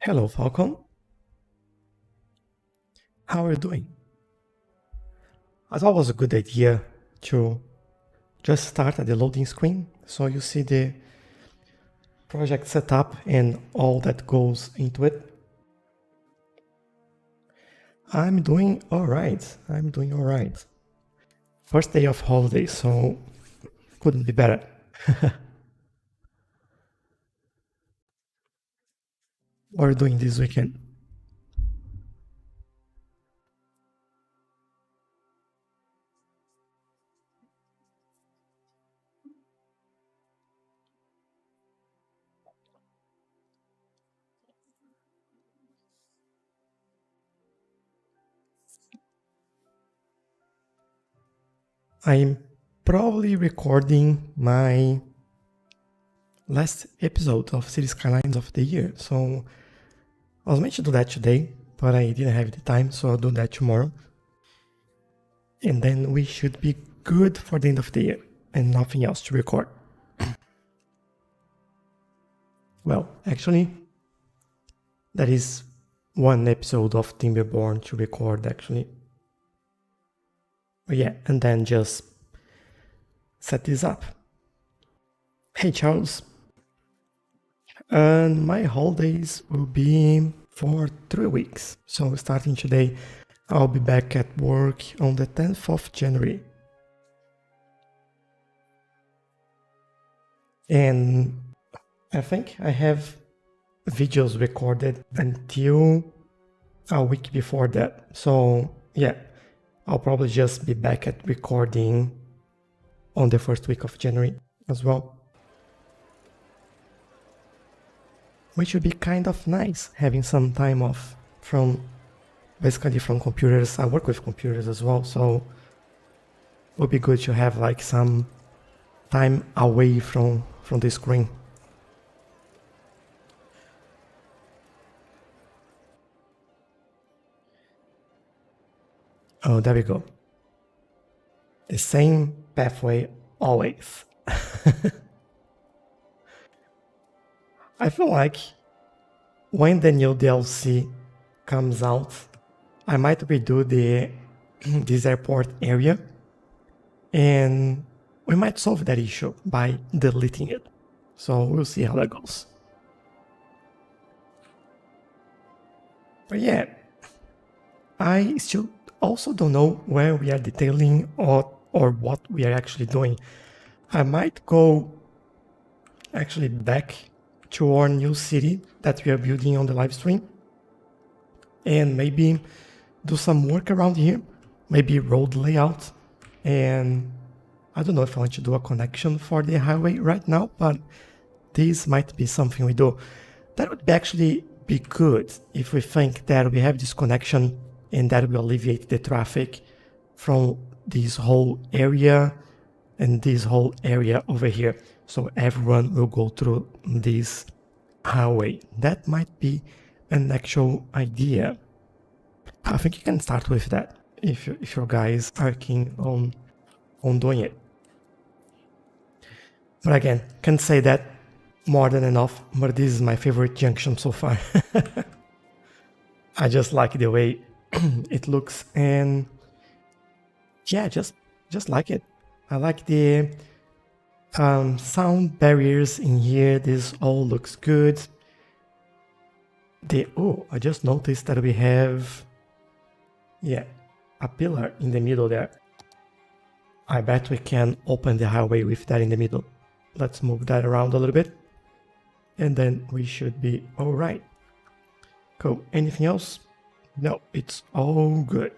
Hello, Falcon. How are you doing? I thought it was a good idea to just start at the loading screen so you see the project setup and all that goes into it. I'm doing all right. First day of holiday, so couldn't be better. What are you doing this weekend? I'm probably recording my last episode of Cities Skylines of the year, so I was meant to do that today, but I didn't have the time, so I'll do that tomorrow. And then we should be good for the end of the year and nothing else to record. Well, actually, that is one episode of Timberborn to record, actually. But yeah, and then just set this up. Hey, Charles. And my holidays will be for 3 weeks. So starting today, I'll be back at work on the 10th of January. And I think I have videos recorded until a week before that. So yeah, I'll probably just be back at recording on the first week of January as well. Which would be kind of nice, having some time off from basically from computers. I work with computers as well, so it would be good to have like some time away from the screen. Oh, there we go. The same pathway always. I feel like when the new DLC comes out, I might redo this airport area, and we might solve that issue by deleting it. So we'll see how that goes. But yeah, I still also don't know where we are detailing or what we are actually doing. I might go actually back to our new city that we are building on the live stream and maybe do some work around here, maybe road layout. And I don't know if I want to do a connection for the highway right now, but this might be something we do. That would actually be good if we think that we have this connection and that will alleviate the traffic from this whole area and this whole area over here. So everyone will go through this highway. That might be an actual idea. I think you can start with that if your guys are keen on doing it. But again, can't say that more than enough, but this is my favorite junction so far. I just like the way it looks, and yeah, just like it. I like the sound barriers in here. This all looks good. I just noticed that we have a pillar in the middle there. I bet we can open the highway with that in the middle. Let's move that around a little bit, and then we should be all right. Cool. Anything else? No, it's all good.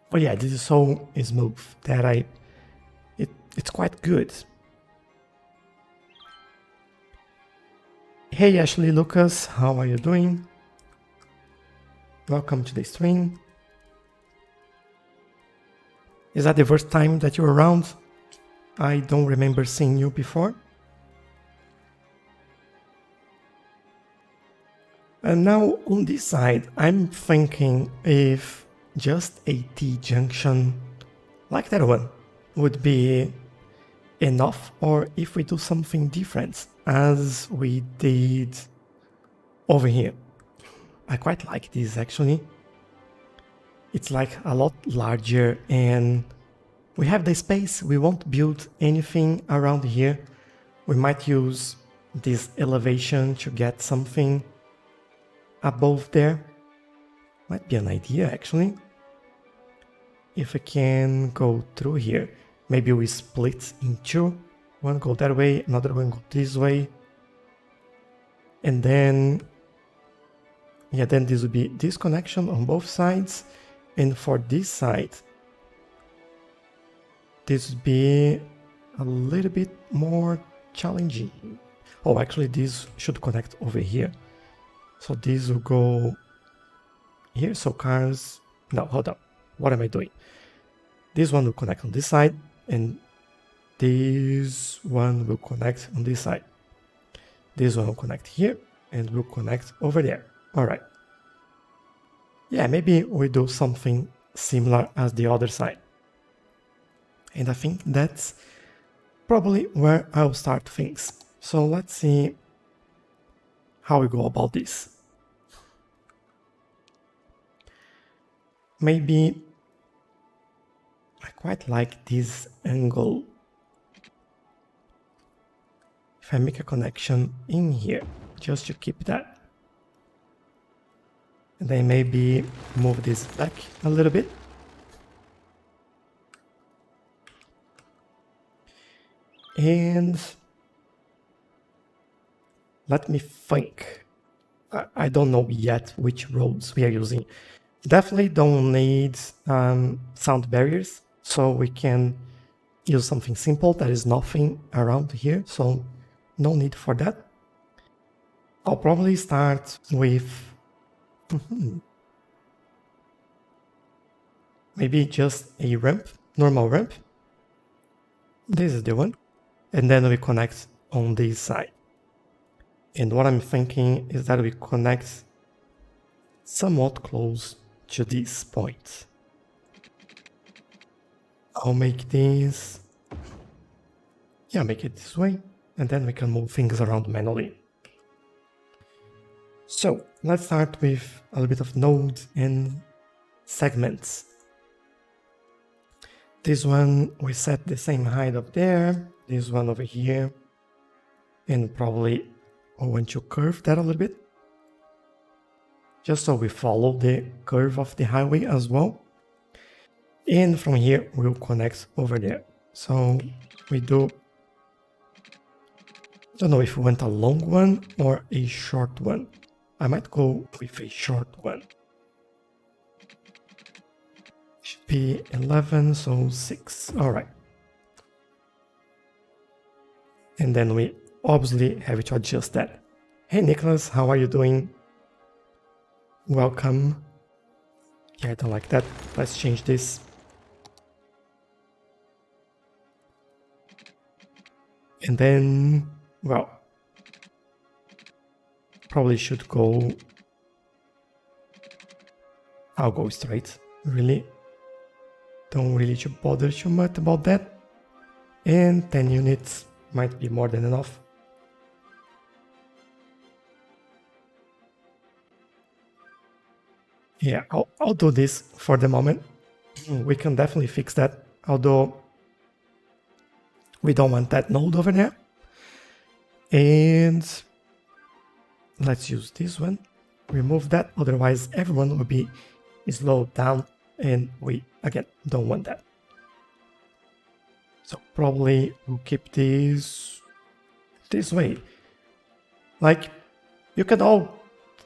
But yeah, this is so smooth that it's quite good. Hey Ashley Lucas, how are you doing? Welcome to the stream. Is that the first time that you're around? I don't remember seeing you before. And now on this side, I'm thinking if just a T-junction like that one would be enough, or if we do something different. as we did over here. I quite like this actually. It's like a lot larger and we have the space. We won't build anything around here. We might use this elevation to get something above there. Might be an idea actually. If I can go through here, maybe we split in two. One go that way, another one go this way. And then, yeah, then this would be this connection on both sides. And for this side, this would be a little bit more challenging. Oh, actually this should connect over here. So this will go here, so cars, no, hold on, what am I doing? This one will connect on this side, and this one will connect on this side. This one will connect here, and will connect over there. All right. Yeah, maybe we do something similar as the other side. And I think that's probably where I'll start things. So let's see how we go about this. Maybe I quite like this angle. If I make a connection in here, just to keep that. And then maybe move this back a little bit. And let me think. I don't know yet which roads we are using. Definitely don't need sound barriers, so we can use something simple. There is nothing around here, so no need for that. I'll probably start with maybe just a ramp, normal ramp. This is the one. And then we connect on this side. And what I'm thinking is that we connect somewhat close to this point. I'll make this, yeah, make it this way, and then we can move things around manually. So let's start with a little bit of nodes and segments. This one we set the same height up there, this one over here, and probably I want to curve that a little bit, just so we follow the curve of the highway as well. And from here we'll connect over there. So we do, I don't know if we want a long one or a short one. I might go with a short one. Should be 11, so 6. All right. And then we obviously have to adjust that. Hey Nicholas, how are you doing? Welcome. Yeah, I don't like that. Let's change this. And then, well, probably should go, I'll go straight, really. Don't really bother too much about that. And 10 units might be more than enough. Yeah, I'll do this for the moment. We can definitely fix that, although we don't want that node over there. And let's use this one. Remove that, otherwise everyone will be slowed down, and we, again, don't want that. So probably we'll keep this way. Like, you can all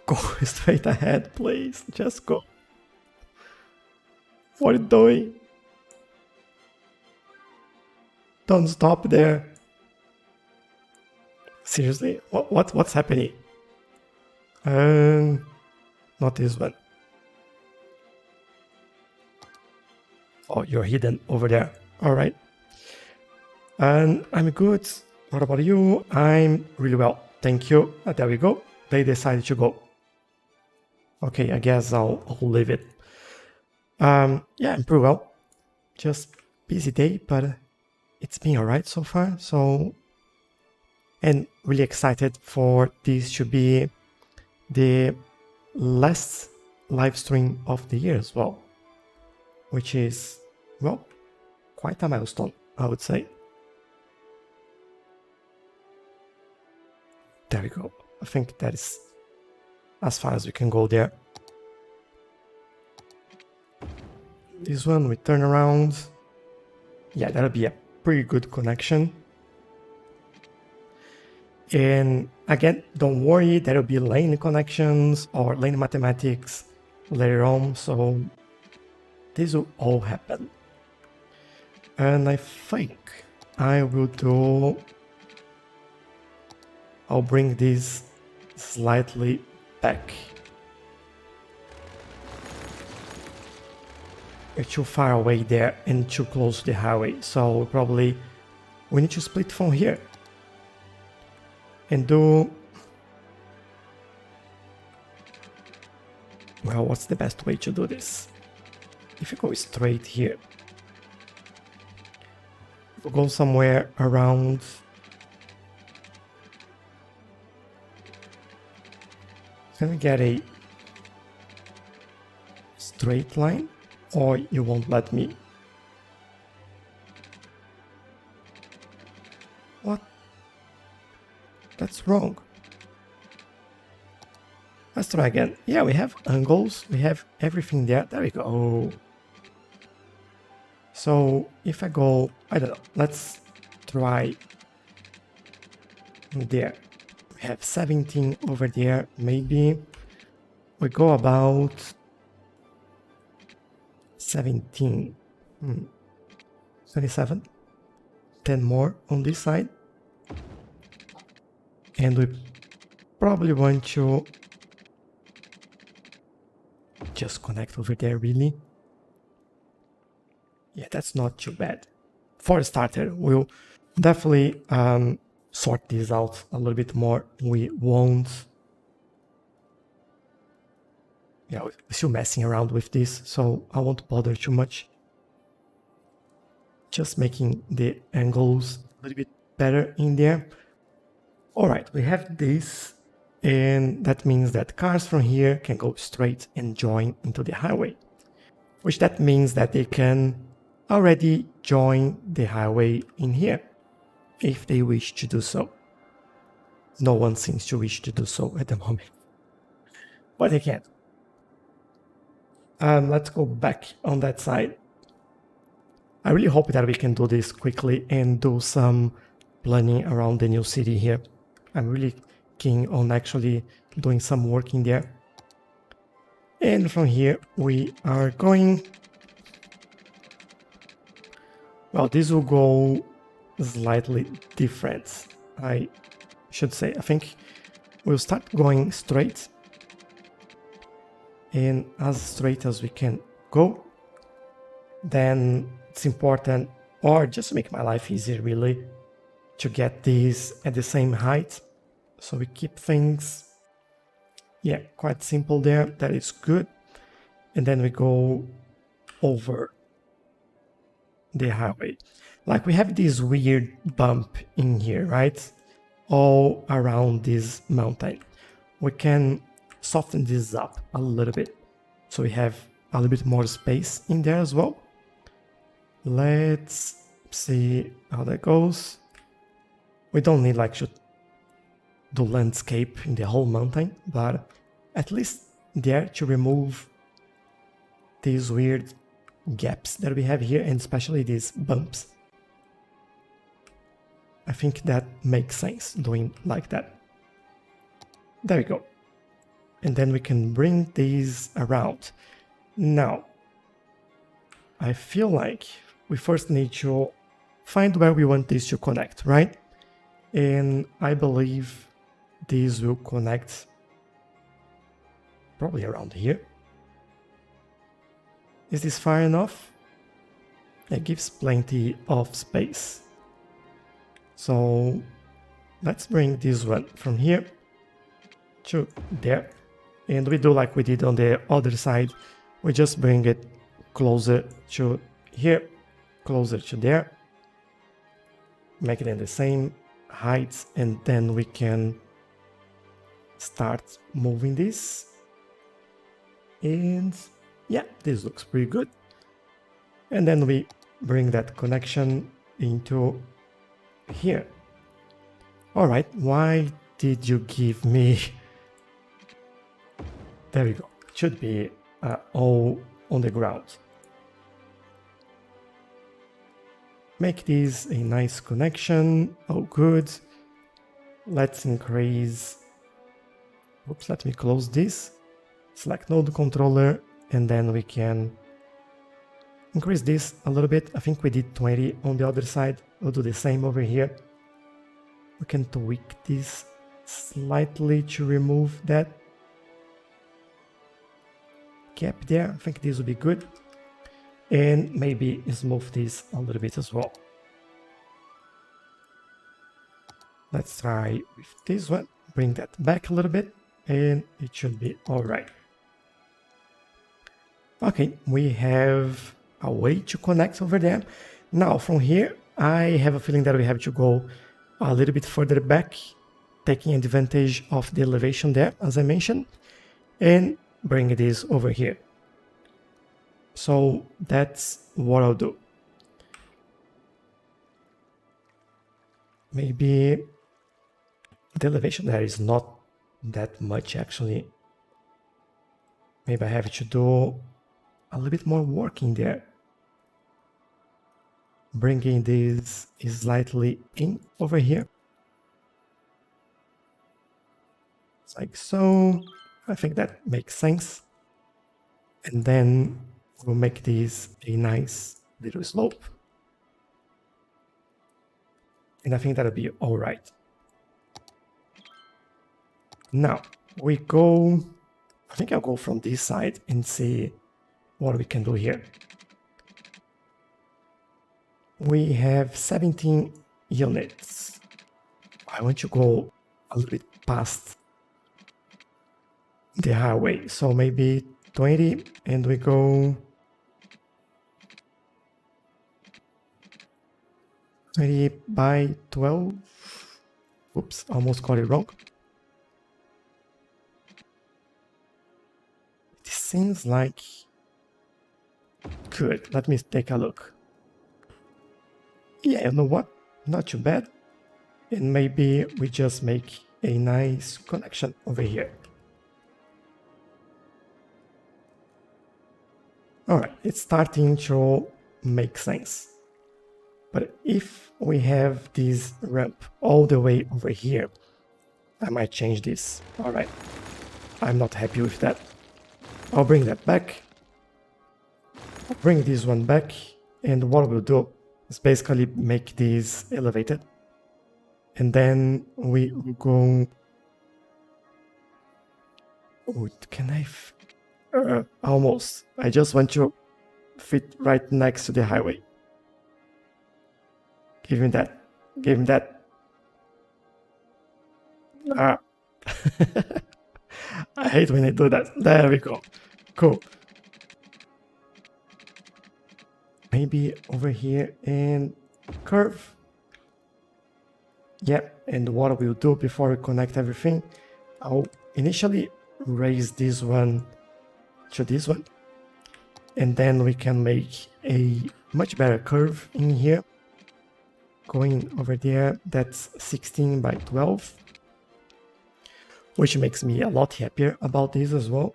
go straight ahead, please. Just go. What are you doing? Don't stop there. Seriously? What's happening? Not this one. Oh, you're hidden over there. All right. And I'm good. What about you? I'm really well. Thank you. There we go. They decided to go. Okay, I guess I'll leave it. Yeah, I'm pretty well. Just busy day, but it's been alright so far. So, and really excited for this to be the last live stream of the year as well, which is, well, quite a milestone, I would say. There we go. I think that is as far as we can go there. This one, we turn around. Yeah, that'll be a pretty good connection. And again, don't worry, there will be lane connections or lane mathematics later on, so this will all happen. And I think I will do... I'll bring this slightly back. It's too far away there and too close to the highway, so probably we need to split from here and do... Well, what's the best way to do this? If you go straight here, we'll go somewhere around... Can we get a straight line, or you won't let me? What? That's wrong. Let's try again. Yeah, we have angles, we have everything there. There we go. So if I go, I don't know, let's try there. We have 17 over there. Maybe we go about 17. 27. 10 more on this side. And we probably want to just connect over there, really. Yeah, that's not too bad. For a starter, we'll definitely sort this out a little bit more. We won't... Yeah, we're still messing around with this, so I won't bother too much. Just making the angles a little bit better in there. Alright, we have this, and that means that cars from here can go straight and join into the highway. Which that means that they can already join the highway in here, if they wish to do so. No one seems to wish to do so at the moment, but they can. Let's go back on that side. I really hope that we can do this quickly and do some planning around the new city here. I'm really keen on actually doing some work in there. And from here we are going... Well, this will go slightly different, I should say. I think we'll start going straight, and as straight as we can go. Then it's important, or just to make my life easier really, to get these at the same height, so we keep things, yeah, quite simple there. That is good. And then we go over the highway. Like, we have this weird bump in here, right? All around this mountain. We can soften this up a little bit, so we have a little bit more space in there as well. Let's see how that goes. We don't need like to do landscape in the whole mountain, but at least there to remove these weird gaps that we have here, and especially these bumps. I think that makes sense doing like that. There we go. And then we can bring these around. Now, I feel like we first need to find where we want this to connect, right? And I believe these will connect probably around here. Is this far enough? It gives plenty of space. So let's bring this one from here to there. And we do like we did on the other side. We just bring it closer to here, closer to there. Make it in the same height, and then we can start moving this. And yeah, this looks pretty good. And then we bring that connection into here. All right, why did you give me... There we go. It should be all on the ground. Make this a nice connection. Oh, good. Let's increase... Oops, let me close this. Select node controller, and then we can increase this a little bit. I think we did 20 on the other side. We'll do the same over here. We can tweak this slightly to remove that gap there. I think this will be good. And maybe smooth this a little bit as well. Let's try with this one. Bring that back a little bit, and it should be all right. Okay, we have a way to connect over there. Now from here, I have a feeling that we have to go a little bit further back, taking advantage of the elevation there, as I mentioned, and bring this over here. So that's what I'll do. Maybe the elevation there is not that much actually. Maybe I have to do a little bit more work in there. Bringing this slightly in over here. Like so. I think that makes sense. And then we'll make this a nice little slope. And I think that'll be all right. Now we go, I think I'll go from this side and see what we can do here. We have 17 units. I want to go a little bit past the highway, so maybe 20, and we go 20 by 12. Oops, almost got it wrong. It seems like good. Let me take a look. Yeah, you know what? Not too bad. And maybe we just make a nice connection over here. Alright, it's starting to make sense. But if we have this ramp all the way over here, I might change this. Alright, I'm not happy with that. I'll bring that back. I'll bring this one back, and what we'll do is basically make this elevated. And then we will go... Oh, can I... almost. I just want to fit right next to the highway. Give me that. Give me that. Ah. I hate when I do that. There we go. Cool. Maybe over here and curve. Yeah, and what we'll do before we connect everything, I'll initially raise this one to this one, and then we can make a much better curve in here. Going over there, that's 16 by 12, which makes me a lot happier about this as well.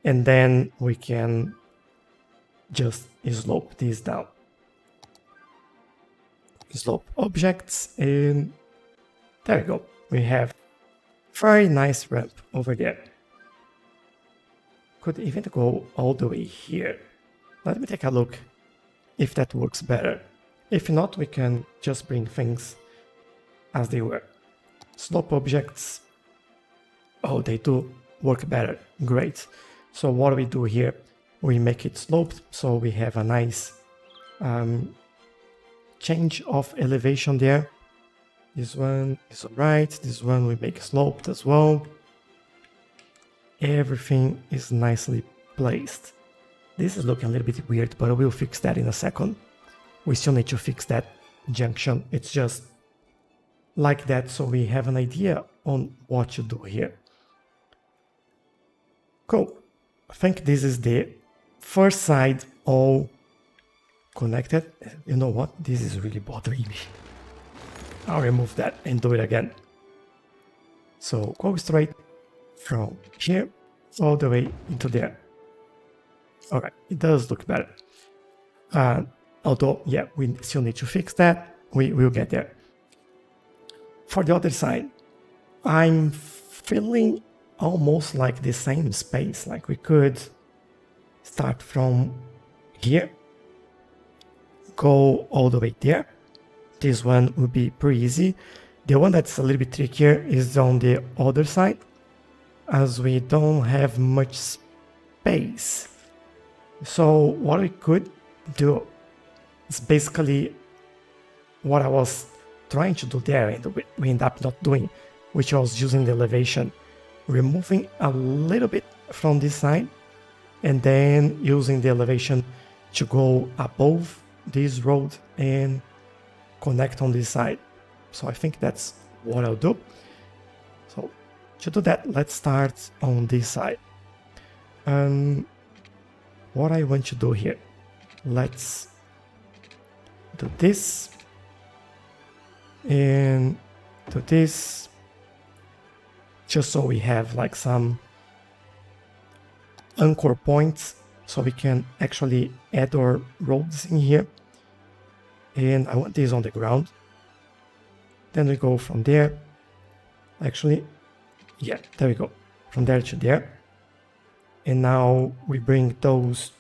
And then we can just slope this down. Slope objects, and there we go. We have very nice ramp over there. Could even go all the way here. Let me take a look if that works better. If not, we can just bring things as they were. Slope objects. Oh, they do work better. Great. So what we do here, we make it sloped, so we have a nice change of elevation there. This one is alright. This one we make sloped as well. Everything is nicely placed. This is looking a little bit weird, but we'll fix that in a second. We still need to fix that junction. It's just like that, so we have an idea on what to do here. Cool. I think this is the first side all connected. You know what? This is really bothering me. I'll remove that and do it again. So go straight from here all the way into there. Alright, it does look better. Although, yeah, we still need to fix that. We will get there. For the other side, I'm feeling almost like the same space. Like we could start from here, go all the way there. This one would be pretty easy. The one that's a little bit trickier is on the other side, as we don't have much space. So what we could do is basically what I was trying to do there and we end up not doing, which was using the elevation, removing a little bit from this side and then using the elevation to go above this road and connect on this side. So I think that's what I'll do. So to do that, let's start on this side. What I want to do here, let's do this and do this, just so we have like some anchor points so we can actually add our roads in here. And I want this on the ground. Then we go from there. Actually, yeah, there we go. From there to there. And now we bring those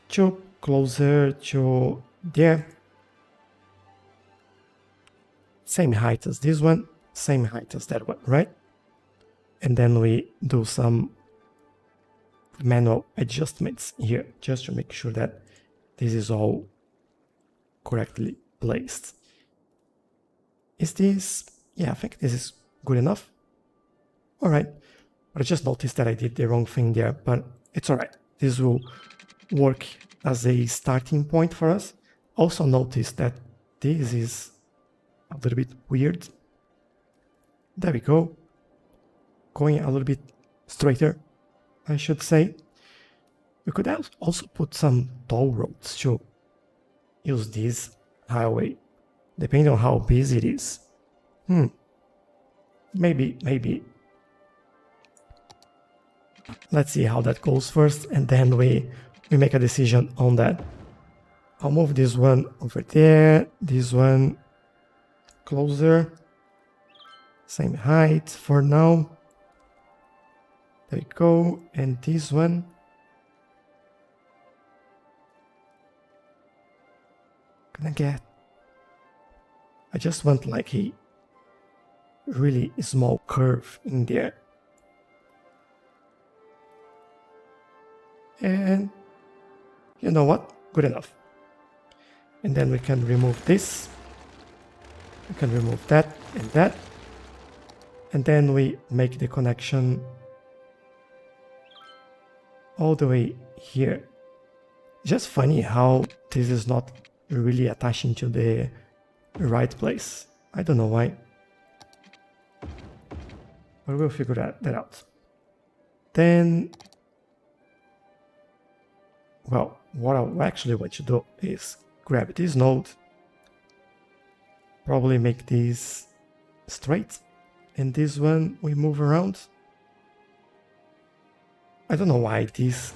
two closer to there. Same height as this one, same height as that one, right? And then we do some manual adjustments here, just to make sure that this is all correctly placed. Is this... yeah, I think this is good enough. All right, but I just noticed that I did the wrong thing there, but it's all right. This will work as a starting point for us. Also notice that this is a little bit weird. There we go. Going a little bit straighter, I should say. We could also put some toll roads to use this highway, depending on how busy it is. Maybe. Let's see how that goes first, and then we make a decision on that. I'll move this one over there, this one closer, same height for now. There we go, and this one. Gonna get... I just want like a really small curve in there. And you know what? Good enough. And then we can remove this. We can remove that and that. And then we make the connection all the way here. Just funny how this is not really attaching to the right place. I don't know why. But we'll figure that out. Then, well, what I actually want to do is grab this node, probably make these straight, and this one we move around. I don't know why this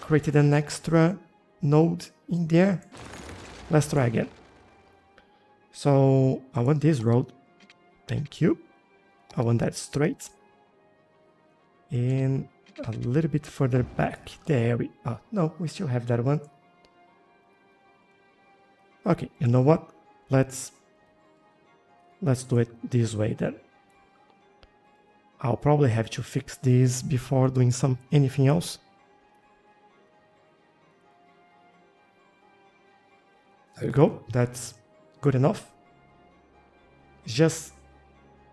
created an extra node in there. Let's try again. So I want this road. Thank you. I want that straight. And a little bit further back. There we... oh, no, we still have that one. Okay, you know what? Let's do it this way then. I'll probably have to fix this before doing anything else. There you go, that's good enough. It just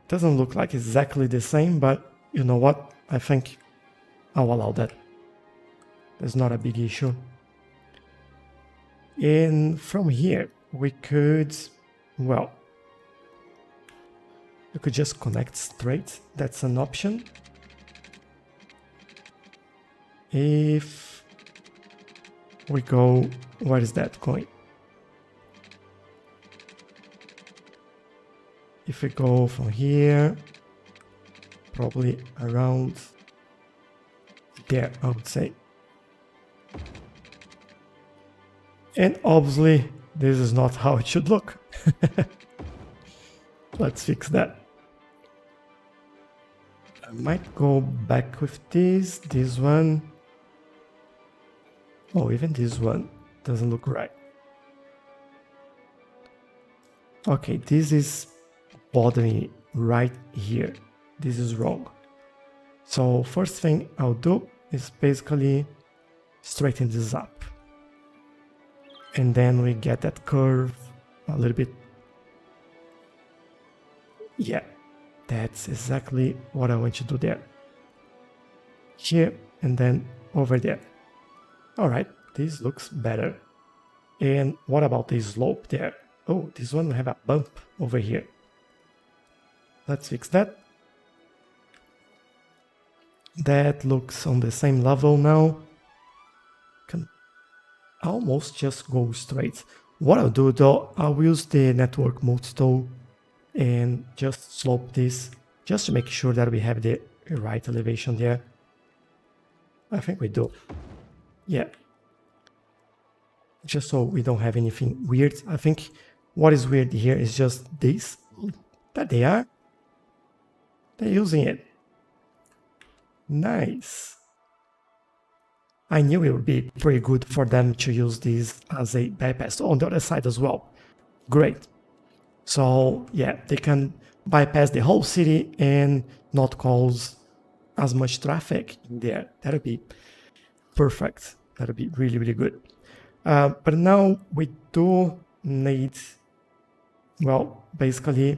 doesn't look like exactly the same, but you know what? I think I'll allow that. There's not a big issue. And from here, we could, well, You could just connect straight. That's an option. If we go, where is that going? If we go from here, probably around there, I would say. And obviously, this is not how it should look. Let's fix that. I might go back with this one. Oh, even this one doesn't look right. Okay, this is bothering me right here. This is wrong. So first thing I'll do is basically straighten this up. And then we get that curve a little bit. Yeah, that's exactly what I want to do there. Here and then over there. All right, this looks better. And what about the slope there? Oh, this one will have a bump over here. Let's fix that. That looks on the same level now. Can almost just go straight. What I'll do though, I'll use the network multi-tool and just slope this just to make sure that we have the right elevation there. I think we do. Yeah. Just so we don't have anything weird. I think what is weird here is just this. There they are. They're using it. Nice. I knew it would be pretty good for them to use this as a bypass on the other side as well. Great. So yeah, they can bypass the whole city and not cause as much traffic in there. That'll be perfect. That'll be really, really good. But now we do need, well, basically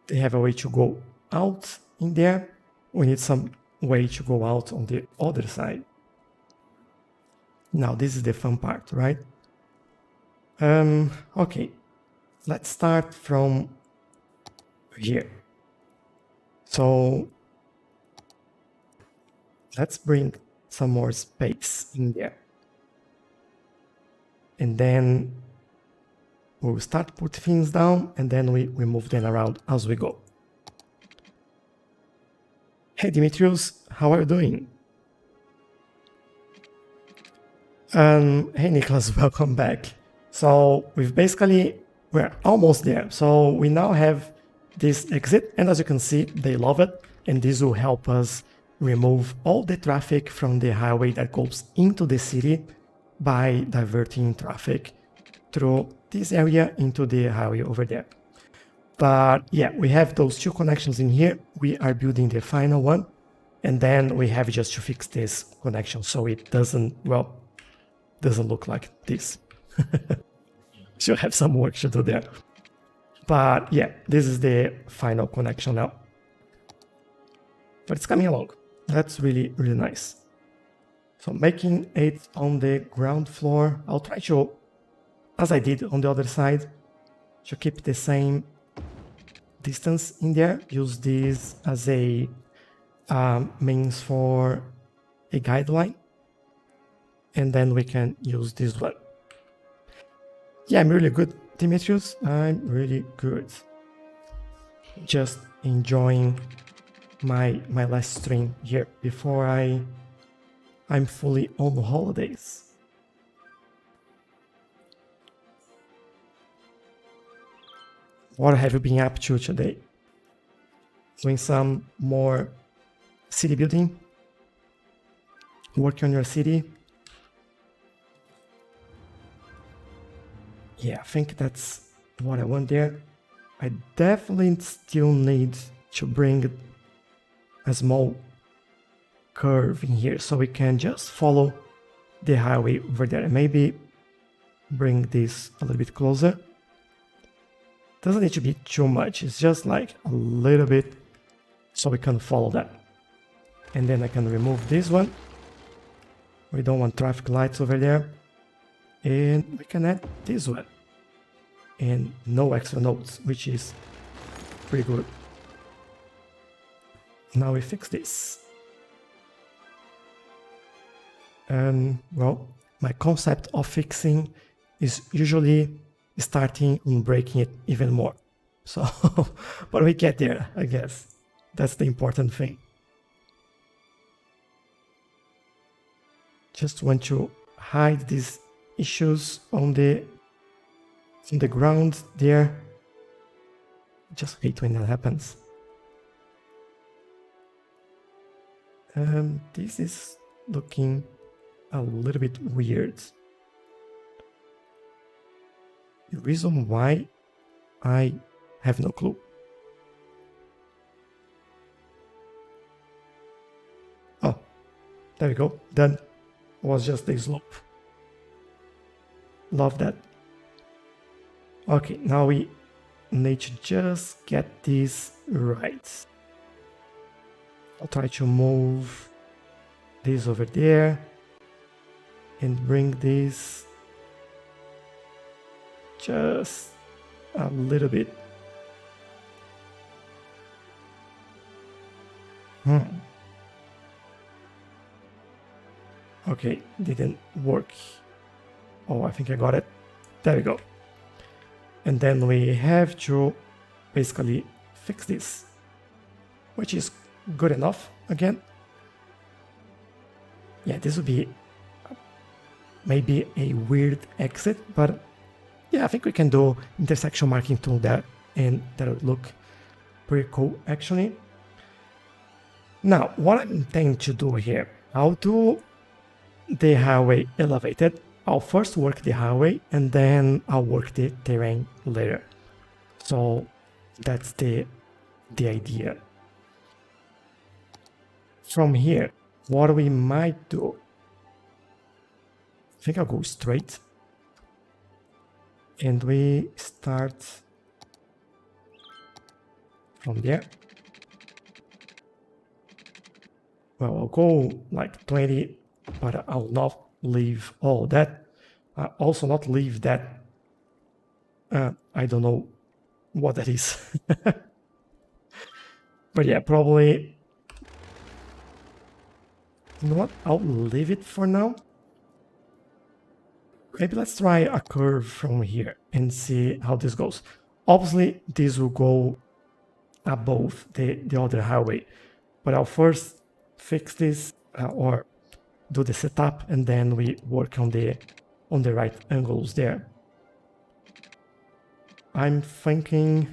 they have a way to go out in there. We need some way to go out on the other side. Now this is the fun part, right? Okay, let's start from here. So let's bring some more space in there. And then we'll start put things down and then we move them around as we go. Hey Dimitrios, how are you doing? Hey Nicholas, welcome back. So we're almost there. So we now have this exit, and as you can see, they love it. And this will help us remove all the traffic from the highway that goes into the city by diverting traffic through this area into the highway over there. But yeah, we have those two connections in here. We are building the final one, and then we have just to fix this connection so it doesn't look like this. Still have some work to do there. But yeah, this is the final connection now. But it's coming along. That's really, really nice. So making it on the ground floor, I'll try to, as I did on the other side, to keep the same distance in there. Use this as a means for a guideline. And then we can use this one. Yeah, I'm really good, Dimitrios. I'm really good. Just enjoying my last stream here before I'm fully on holidays. What have you been up to today? Doing some more city building? Working on your city? Yeah, I think that's what I want there. I definitely still need to bring a small curve in here so we can just follow the highway over there and maybe bring this a little bit closer. Doesn't need to be too much, it's just like a little bit so we can follow that. And then I can remove this one. We don't want traffic lights over there. And we can add this one. And no extra nodes, which is pretty good. Now we fix this. Well, my concept of fixing is usually starting and breaking it even more. So, but we get there, I guess. That's the important thing. Just want to hide these issues on the ground there. Just hate when that happens. This is looking a little bit weird. The reason why, I have no clue. Oh, there we go. Done. Was just the slope. Love that. Okay, now we need to just get this right. I'll try to move this over there and bring this just a little bit. Okay, didn't work. Oh, I think I got it. There we go. And then we have to basically fix this, which is good enough again. Yeah, this would be maybe a weird exit, but yeah, I think we can do intersection marking tool there, and that would look pretty cool actually. Now, what I intend to do here, I'll do the highway elevated. I'll first work the highway and then I'll work the terrain later. So that's the idea. From here, what we might do, I think I'll go straight and we start from there. Well, I'll go like 20, but I'll not leave all that. I'll also not leave that. I don't know what that is. But yeah, probably. You know what? I'll leave it for now. Maybe let's try a curve from here and see how this goes. Obviously, this will go above the other highway, but I'll first fix this or do the setup and then we work on the right angles there. I'm thinking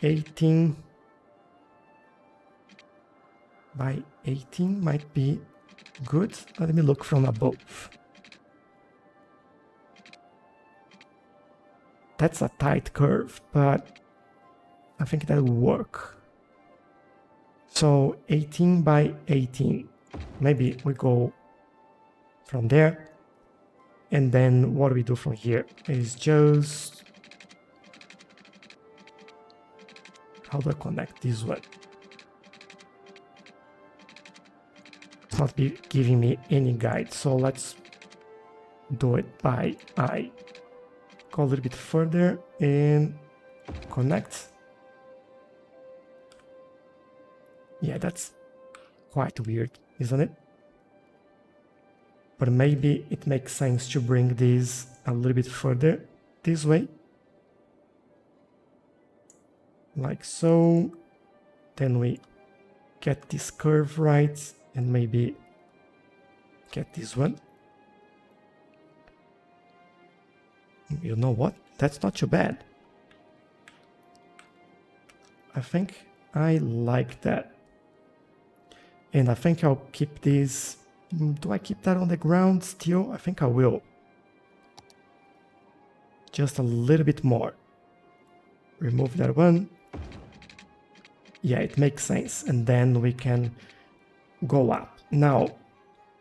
18 by 18 might be good. Let me look from above. That's a tight curve, but I think that will work. So 18 by 18. Maybe we go from there. And then what we do from here is just... How do I connect this one? It's not giving me any guide. So let's do it by eye. Go a little bit further and connect. Yeah, that's quite weird, isn't it? But maybe it makes sense to bring this a little bit further this way. Like so. Then we get this curve right and maybe get this one. You know what? That's not too bad. I think I like that. And I think I'll keep this. Do I keep that on the ground still? I think I will. Just a little bit more. Remove that one. Yeah, it makes sense. And then we can go up. Now,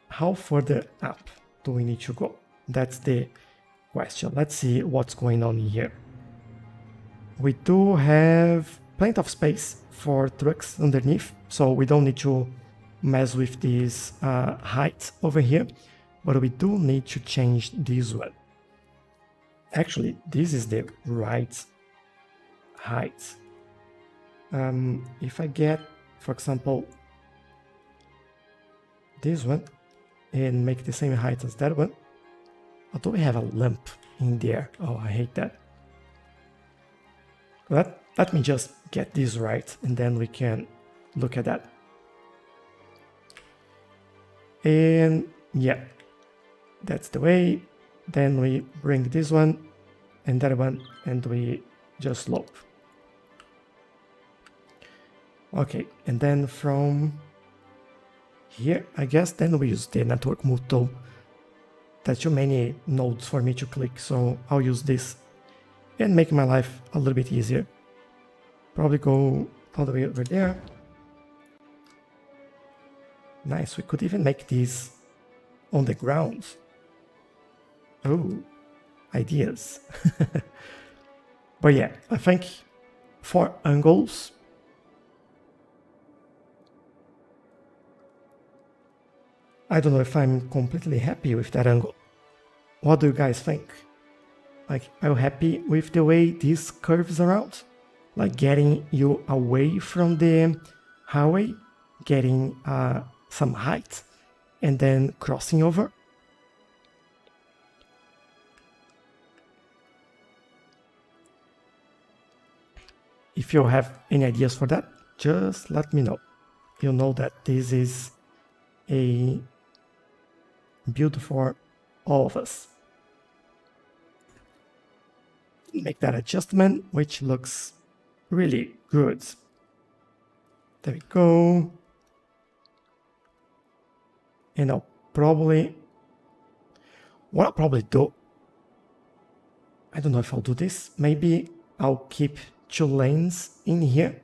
how further up do we need to go? That's the question. Let's see what's going on here. We do have plenty of space for trucks underneath, so we don't need to mess with this height over here, but we do need to change this one. Actually, this is the right height. If I get for example, this one and make the same height as that one. Although we have a lamp in there. Oh, I hate that. Let me just get this right and then we can look at that. And yeah, that's the way. Then we bring this one and that one and we just slope. Okay, and then from here, I guess then we use the network move tool. There's too many nodes for me to click, so I'll use this and make my life a little bit easier. Probably go all the way over there. Nice, we could even make these on the ground. Oh, ideas. But yeah, I think for angles, I don't know if I'm completely happy with that angle. What do you guys think? Like, are you happy with the way this curves around? Like getting you away from the highway, getting some height, and then crossing over? If you have any ideas for that, just let me know. You know that this is a build for all of us. Make that adjustment, which looks really good. There we go. And what I'll probably do, I don't know if I'll do this, maybe I'll keep 2 lanes in here,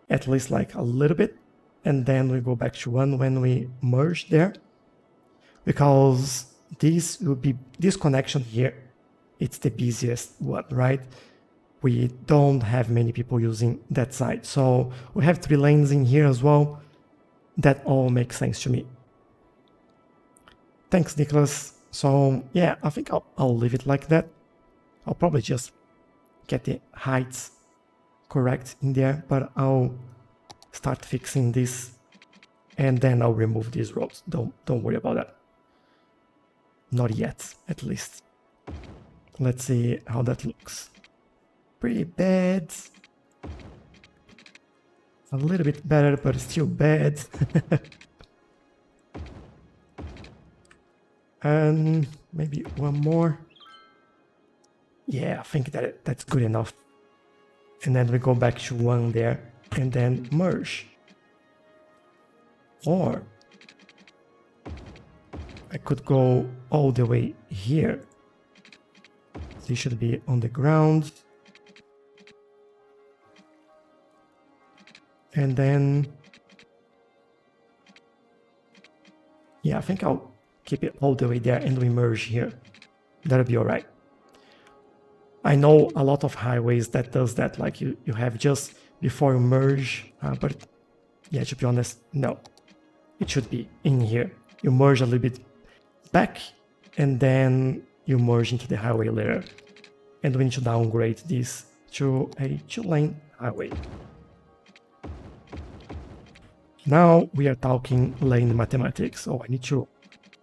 at least like a little bit, and then we go back to 1 when we merge there, because this connection here, it's the busiest one, right? We don't have many people using that side, so we have 3 lanes in here as well. That all makes sense to me. Thanks, Nicholas. So yeah, I think I'll leave it like that. I'll probably just get the heights correct in there, but I'll start fixing this and then I'll remove these roads. Don't worry about that. Not yet, at least. Let's see how that looks. Pretty bad. A little bit better, but still bad. And maybe one more. Yeah, I think that's good enough. And then we go back to 1 there and then merge. Or I could go all the way here. This should be on the ground. And then, yeah, I think I'll keep it all the way there and we merge here. That'll be all right. I know a lot of highways that does that, like you have just before you merge, but yeah, to be honest, no. It should be in here. You merge a little bit back and then you merge into the highway layer. And we need to downgrade this to a 2-lane highway. Now we are talking lane mathematics. So I need to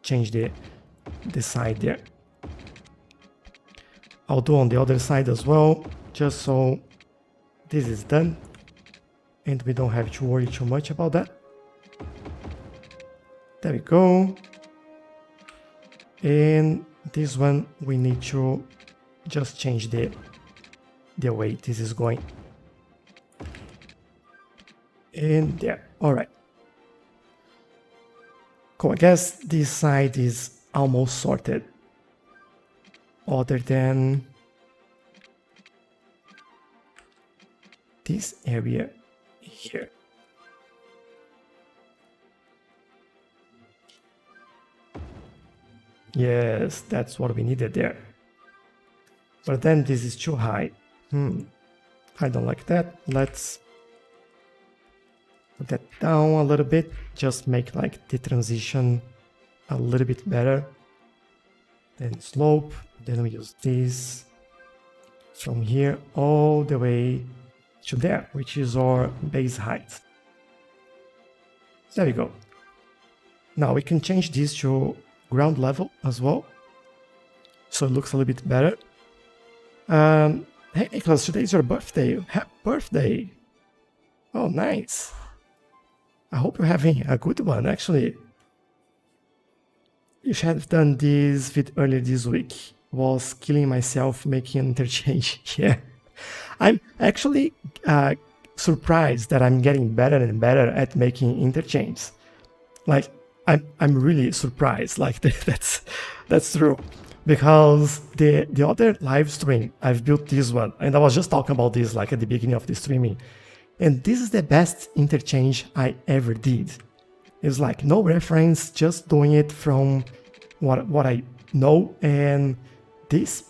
change the side there. I'll do on the other side as well, just so this is done and we don't have to worry too much about that. There we go. And this one we need to just change the way this is going. And there, all right. Cool, I guess this side is almost sorted. Other than this area here. Yes, that's what we needed there. But then this is too high. I don't like that. Let's put that down a little bit. Just make like the transition a little bit better. Then slope. Then we use this from here all the way to there, which is our base height. There we go. Now we can change this to ground level as well, so it looks a little bit better. Hey Nicholas, today is your birthday. Happy birthday! Oh, nice. I hope you're having a good one, actually. You should have done this vid earlier this week. Was killing myself making an interchange. Yeah. I'm actually surprised that I'm getting better and better at making interchanges. Like, I'm really surprised. Like, that's true. Because the other live stream, I've built this one, and I was just talking about this like at the beginning of the streaming. And this is the best interchange I ever did. It's like no reference, just doing it from what I know, and this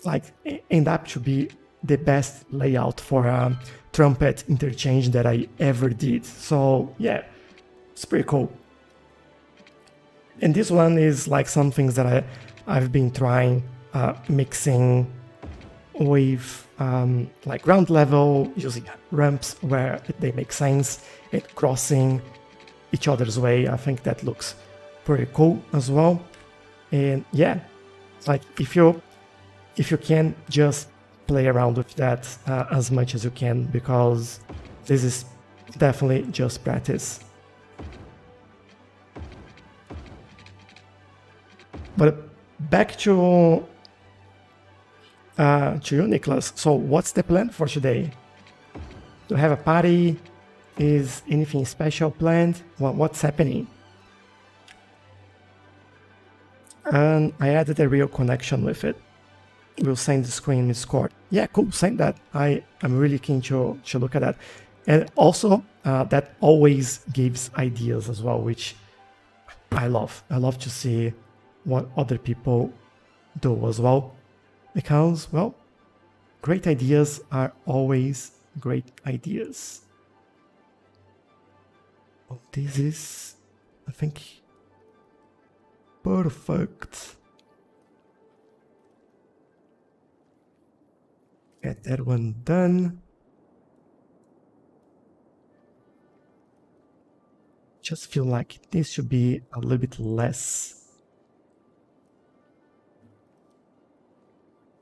like end up to be the best layout for a trumpet interchange that I ever did. So yeah, it's pretty cool. And this one is like some things that I've been trying mixing with like ground level, using ramps where they make sense, and crossing each other's way. I think that looks pretty cool as well. And yeah, like if you can, just play around with that as much as you can, because this is definitely just practice. But back to you, Nicholas. So what's the plan for today? Do you have a party? Is anything special planned? What's happening? And I added a real connection with it. We'll send the screen in Discord. Yeah, cool, send that. I'm really keen to look at that. And also, that always gives ideas as well, which I love. I love to see what other people do as well. Because, well, great ideas are always great ideas. Oh, this is, I think, perfect. Get that one done. Just feel like this should be a little bit less.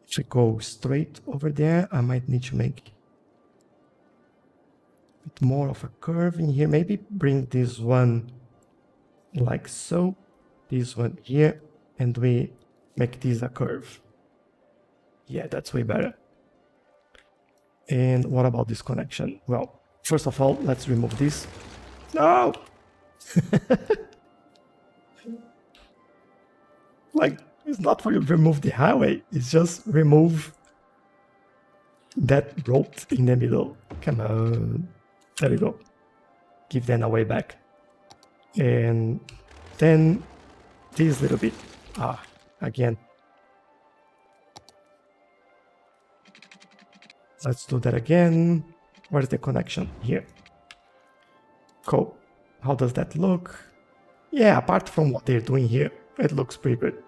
If we go straight over there, I might need to make a bit more of a curve in here. Maybe bring this one like so, this one here, and we make this a curve. Yeah, that's way better. And what about this connection? Well, first of all, let's remove this. No! Like, it's not for you to remove the highway, it's just remove that road in the middle. Come on. There we go. Give them a way back. And then this little bit. Again. Let's do that again. Where's the connection? Here. Cool. How does that look? Yeah, apart from what they're doing here, it looks pretty good.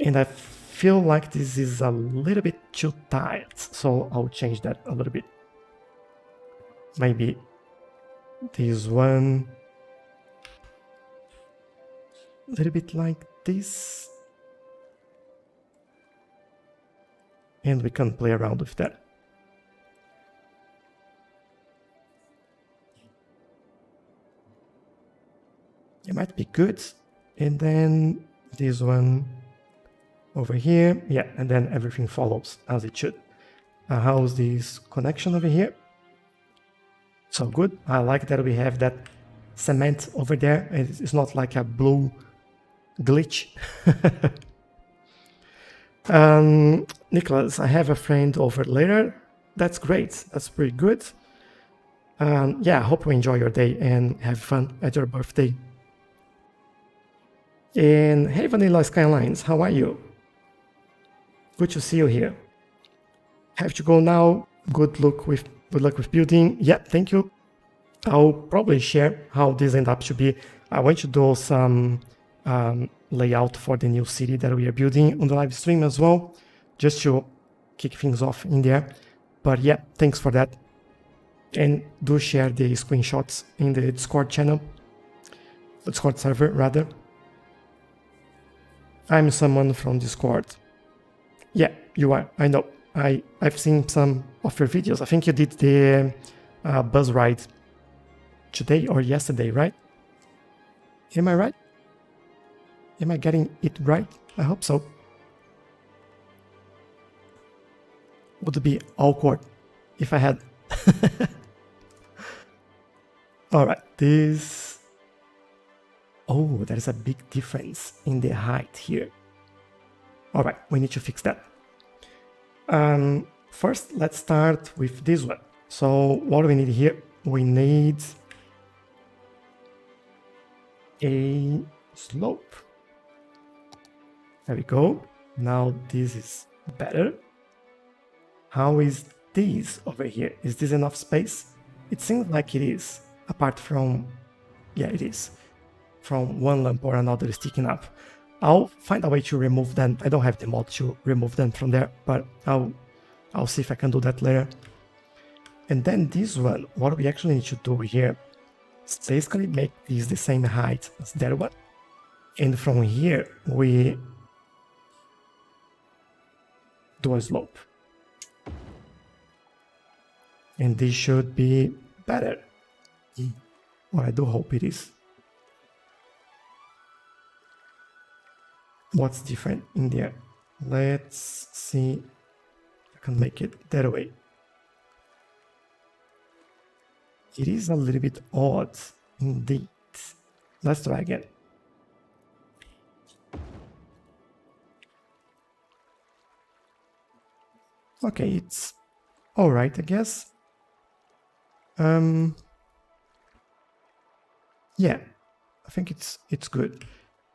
And I feel like this is a little bit too tight, so I'll change that a little bit. Maybe this one, a little bit like this. And we can play around with that. It might be good. And then this one over here. Yeah, and then everything follows as it should. How's this connection over here? So good. I like that we have that cement over there. It's not like a blue glitch. Nicholas, I have a friend over later. That's great. That's pretty good. Yeah, I hope you enjoy your day and have fun at your birthday. And hey, Vanilla Skylines, how are you? Good to see you here. Have to go now. Good luck with building. Yeah, thank you. I'll probably share how this end up to be. I want to do some layout for the new city that we are building on the live stream as well, just to kick things off in there. But yeah, thanks for that. And do share the screenshots in the Discord channel, Discord server rather. I'm someone from Discord. Yeah, you are, I know. I've seen some of your videos. I think you did the bus ride today or yesterday, right? Am I right? Am I getting it right? I hope so. Would be awkward if I had. Alright, this... Oh, there's a big difference in the height here. Alright, we need to fix that. First, let's start with this one. So, what do we need here? We need a slope. There we go. Now this is better. How is this over here? Is this enough space? It seems like it is, apart from... Yeah, it is. From one lamp or another sticking up. I'll find a way to remove them. I don't have the mod to remove them from there, but I'll see if I can do that later. And then this one, what we actually need to do here is basically make this the same height as that one. And from here, we do a slope. And this should be better. Well, I do hope it is. What's different in there? Let's see if I can make it that way. It is a little bit odd indeed. Let's try again. Okay, it's alright, I guess. Yeah, I think it's good.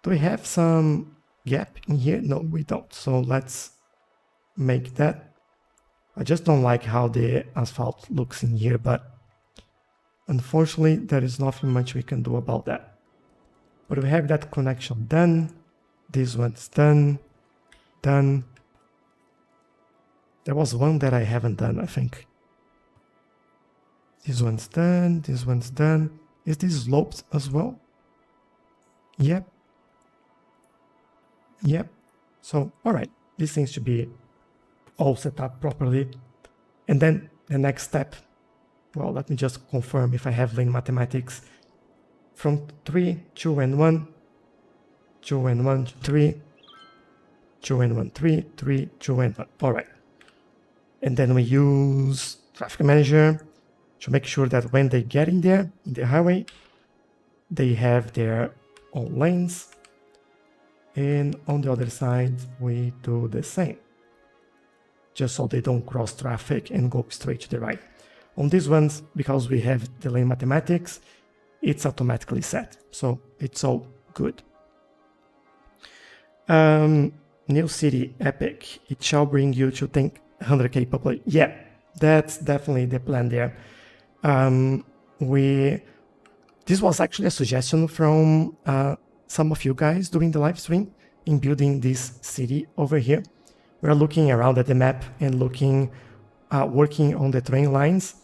Do we have some gap in here? No, we don't. So let's make that. I just don't like how the asphalt looks in here, but unfortunately there is nothing much we can do about that. But we have that connection done. This one's done. Done. There was one that I haven't done, I think. This one's done. This one's done. Is this sloped as well? Yep. Yep. So, alright. This seems to be all set up properly. And then the next step, well, let me just confirm if I have lean mathematics. From 3, 2 and 1, 2 and 1, 3, 2 and 1, 3, 3, 2 and 1. Alright. And then we use traffic manager to make sure that when they get in there, in the highway, they have their own lanes. And on the other side, we do the same. Just so they don't cross traffic and go straight to the right. On these ones, because we have the lane mathematics, it's automatically set. So it's all good. New city, epic. It shall bring you to think 100k population. Yeah, that's definitely the plan there. This was actually a suggestion from some of you guys during the live stream in building this city over here. We're looking around at the map and looking, working on the train lines,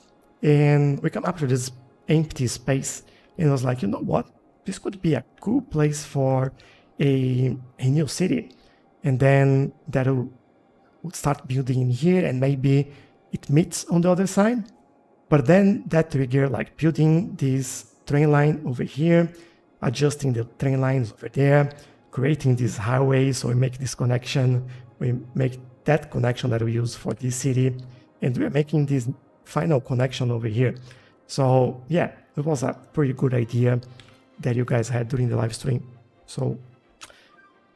and we come up to this empty space, and I was like, you know what? This could be a cool place for a new city, and then that would start building in here, and maybe it meets on the other side. But then that trigger like building this train line over here, adjusting the train lines over there, creating this highway, so we make this connection, we make that connection that we use for this city, and we're making this final connection over here. So yeah, it was a pretty good idea that you guys had during the live stream. So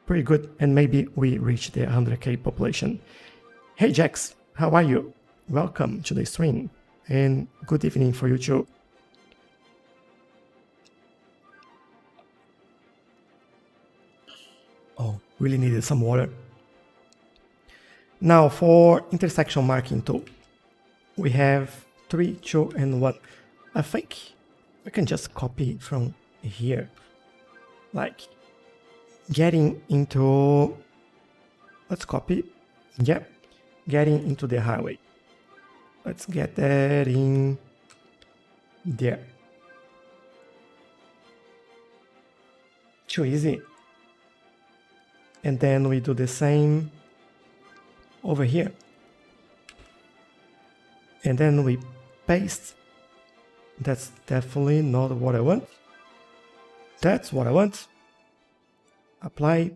pretty good, and maybe we reach the 100k population. Hey Jax, how are you? Welcome to the stream, and good evening for you too. Oh, really needed some water. Now for intersection marking tool, we have 3, 2 and 1. I think we can just copy from here, like getting into, let's copy, yeah, getting into the highway. Let's get that in there. Too easy. And then we do the same over here. And then we paste. That's definitely not what I want. That's what I want. Apply.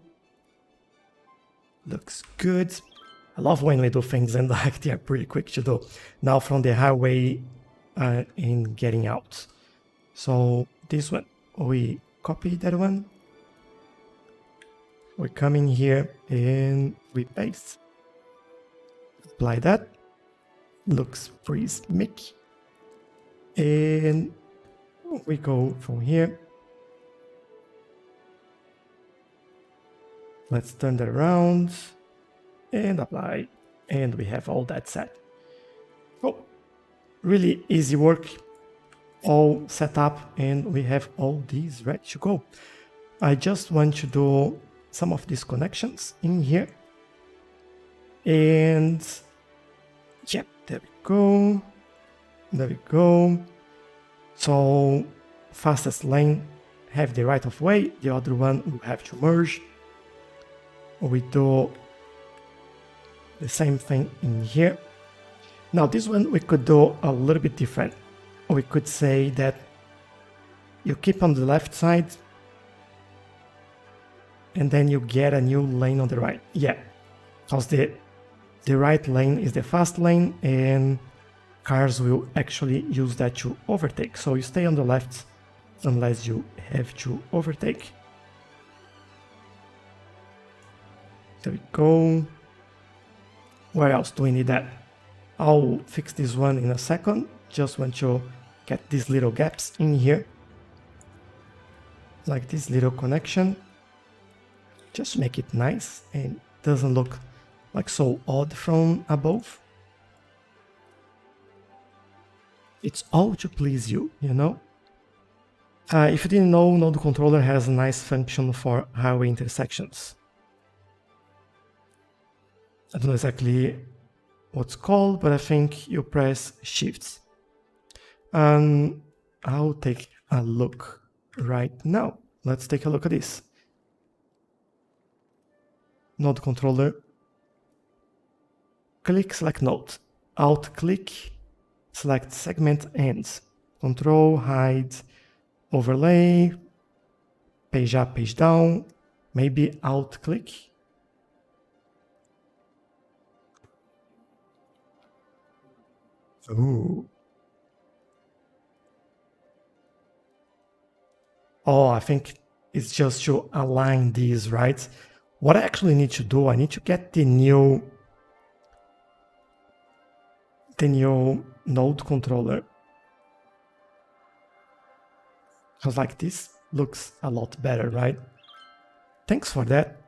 Looks good. I love when we do things and like they are pretty quick to do. Now from the highway in getting out. So this one, we copy that one. We come in here and we paste. Apply that. Looks pretty slick. And we go from here. Let's turn that around and apply. And we have all that set. Oh, really easy work. All set up and we have all these ready to go. I just want to do some of these connections in here. And yeah, there we go. There we go. So fastest lane have the right of way, the other one will have to merge. We do the same thing in here. Now this one we could do a little bit different. We could say that you keep on the left side and then you get a new lane on the right. Yeah, because the right lane is the fast lane and cars will actually use that to overtake. So you stay on the left unless you have to overtake. There we go. Where else do we need that? I'll fix this one in a second. Just want to get these little gaps in here. Like this little connection. Just make it nice and doesn't look like so odd from above. It's all to please you, you know? If you didn't know, Node Controller has a nice function for highway intersections. I don't know exactly what's called, but I think you press Shift. I'll take a look right now. Let's take a look at this. Node Controller. Click, select Node. Alt click, select segment ends. Control, hide, overlay, page up, page down. Maybe Alt click. Ooh. Oh, I think it's just to align these, right? What I actually need to do, I need to get the new node controller. Because like this looks a lot better, right? Thanks for that,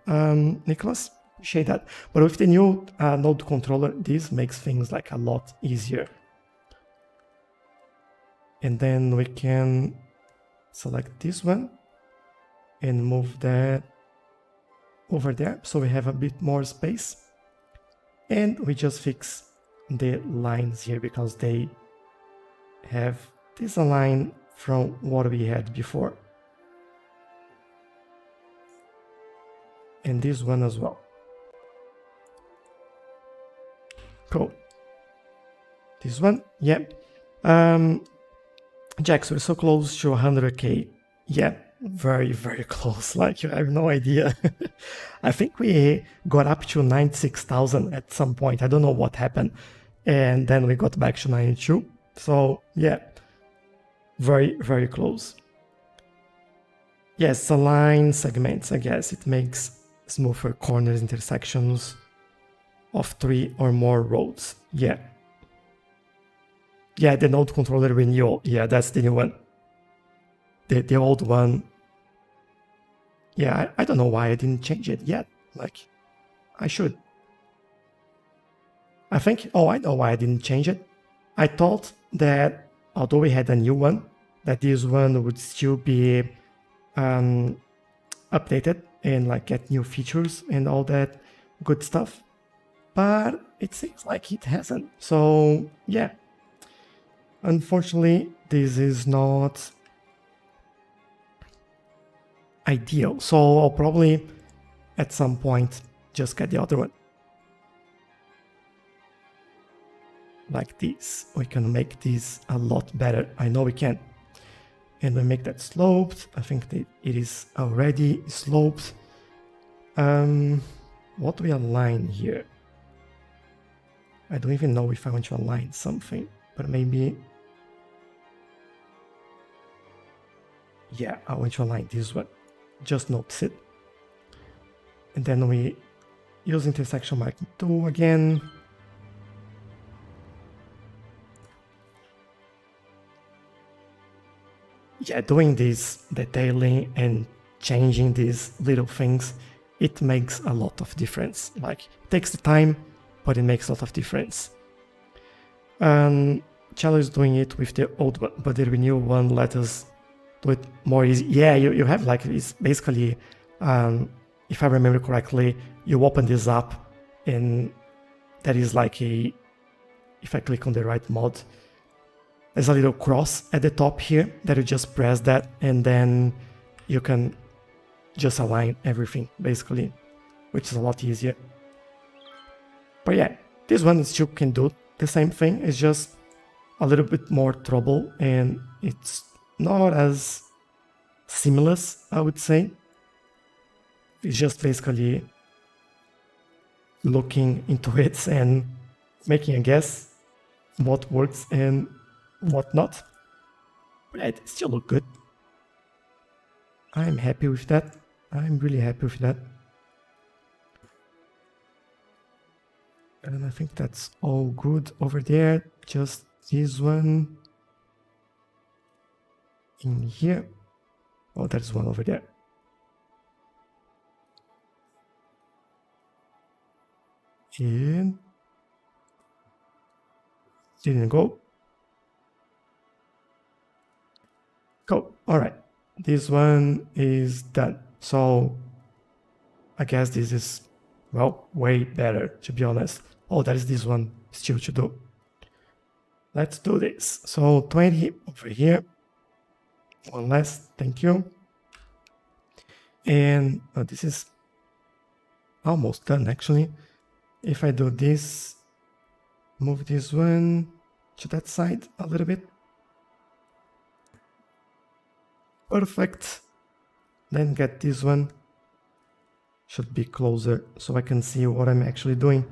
Nicholas. Appreciate that. But with the new node controller, this makes things like a lot easier. And then we can select this one and move that over there so we have a bit more space. And we just fix the lines here because they have disaligned from what we had before. And this one as well. Cool. This one, yeah. Jax, we're so close to 100k. Yeah, very, very close. Like, you have no idea. I think we got up to 96,000 at some point. I don't know what happened. And then we got back to 92. So, yeah, very, very close. Yes, align segments, I guess. It makes smoother corners, intersections of 3 or more roads. Yeah. Yeah, the node controller renewal. Yeah, that's the new one. The old one. Yeah, I don't know why I didn't change it yet. Like, I should. I think, oh, I know why I didn't change it. I thought that, although we had a new one, that this one would still be updated and like get new features and all that good stuff. but it seems like it hasn't. So yeah, unfortunately, this is not ideal. So I'll probably at some point just get the other one. Like this. We can make this a lot better. I know we can. And we make that sloped. I think that it is already sloped. What do we align here? I don't even know if I want to align something, but maybe... Yeah, I want to align this one. Just notice it. And then we use intersection marking tool again. Yeah, doing this detailing and changing these little things, it makes a lot of difference. Like, it takes the time, but it makes a lot of difference. Tchelow is doing it with the old one, but the new one let us do it more easy. Yeah, you have like, it's basically, if I remember correctly, you open this up and that is like a, if I click on the right mod, there's a little cross at the top here that you just press that and then you can just align everything basically, which is a lot easier. But yeah, this one still can do the same thing. It's just a little bit more trouble and it's not as seamless, I would say. It's just basically looking into it and making a guess what works and what not. But it still look good. I'm happy with that. I'm really happy with that. And I think that's all good over there. Just this one in here. Oh, there's one over there. And didn't go. Cool. All right. This one is done. So I guess this is, well, way better, to be honest. Oh, there is this one still to do. Let's do this. So 20 over here. One less. Thank you. And this is almost done, actually. If I do this, move this one to that side a little bit. Perfect. Then get this one. Should be closer so I can see what I'm actually doing.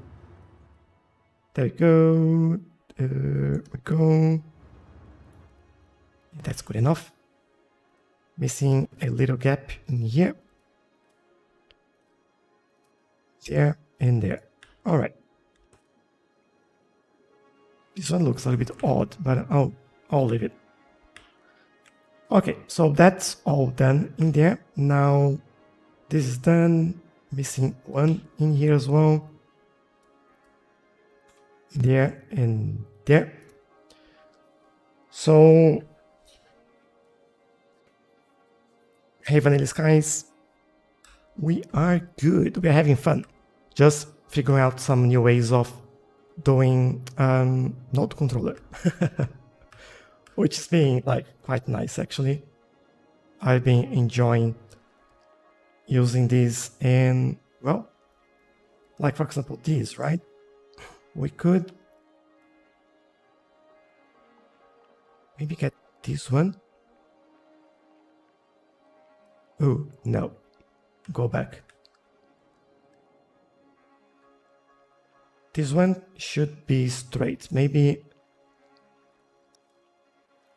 There we go. There we go. That's good enough. Missing a little gap in here. There and there. All right. This one looks a little bit odd, but I'll leave it. Okay, so that's all done in there. Now this is done. Missing one in here as well. There and there. So, hey Vanilla Skies, we are good. We are having fun. Just figuring out some new ways of doing node controller. Which is being like quite nice actually. I've been enjoying using this and, well, like for example this, right? We could maybe get this one. Oh, no. Go back. This one should be straight. Maybe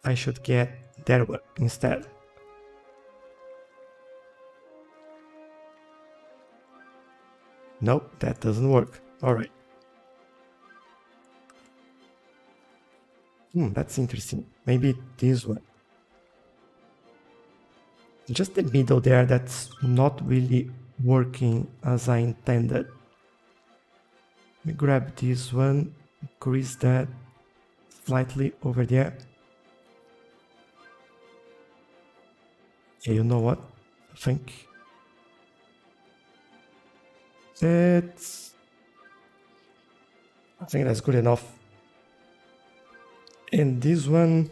I should get that one instead. Nope, that doesn't work. All right. That's interesting. Maybe this one. Just the middle there, that's not really working as I intended. Let me grab this one, increase that slightly over there. Yeah, you know what? I think that's... I think that's good enough. And this one,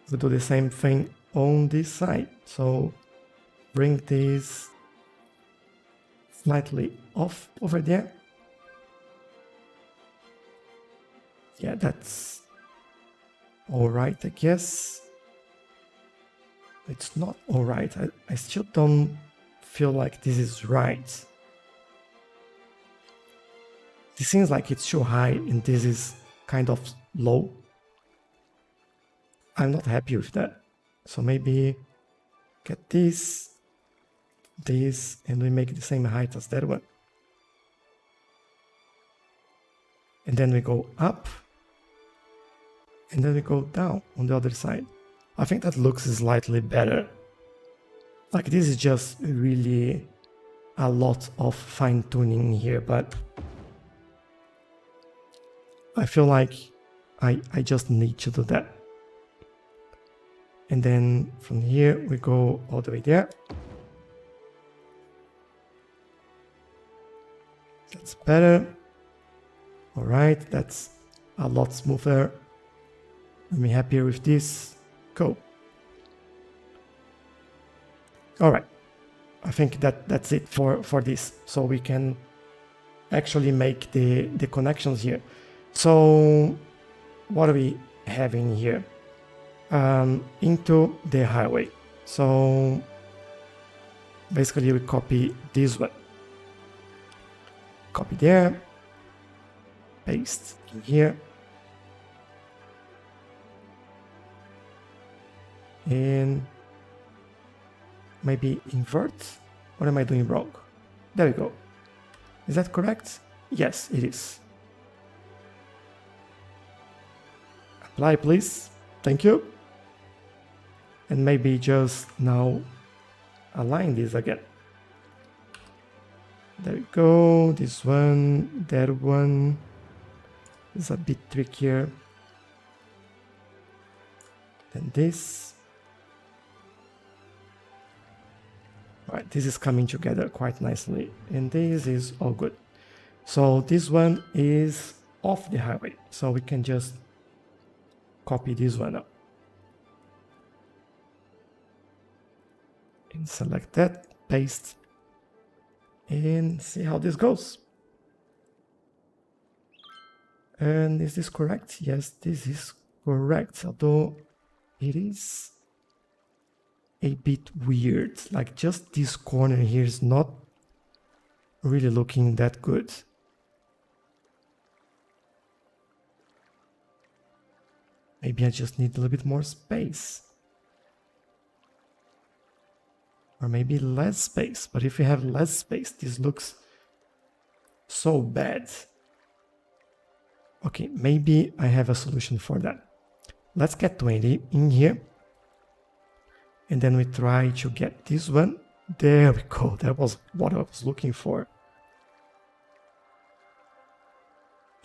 we do the same thing on this side. So bring this slightly off over there. Yeah, that's all right, I guess. It's not all right. I still don't feel like this is right. It seems like it's too high and this is kind of low. I'm not happy with that. So maybe get this, and we make the same height as that one. And then we go up, and then we go down on the other side. I think that looks slightly better. Like this is just really a lot of fine tuning here, but I feel like I just need to do that. And then from here we go all the way there. That's better. All right, that's a lot smoother. I'm happier with this. Cool. All right, I think that's it for this. So we can actually make the connections here. So what are we having here? Into the highway. So basically we copy this one. Copy there. Paste in here. And maybe invert. What am I doing wrong? There we go. Is that correct? Yes, it is. Apply, please. Thank you. And maybe just now align this again. There we go. This one, that one is a bit trickier than this. All right, this is coming together quite nicely, and this is all good. So this one is off the highway, so we can just copy this one up and select that, paste, and see how this goes. And is this correct? Yes, this is correct, although it is a bit weird. Like just this corner here is not really looking that good. Maybe I just need a little bit more space. Or maybe less space. But if we have less space, this looks so bad. Okay, maybe I have a solution for that. Let's get 20 in here. And then we try to get this one. There we go. That was what I was looking for.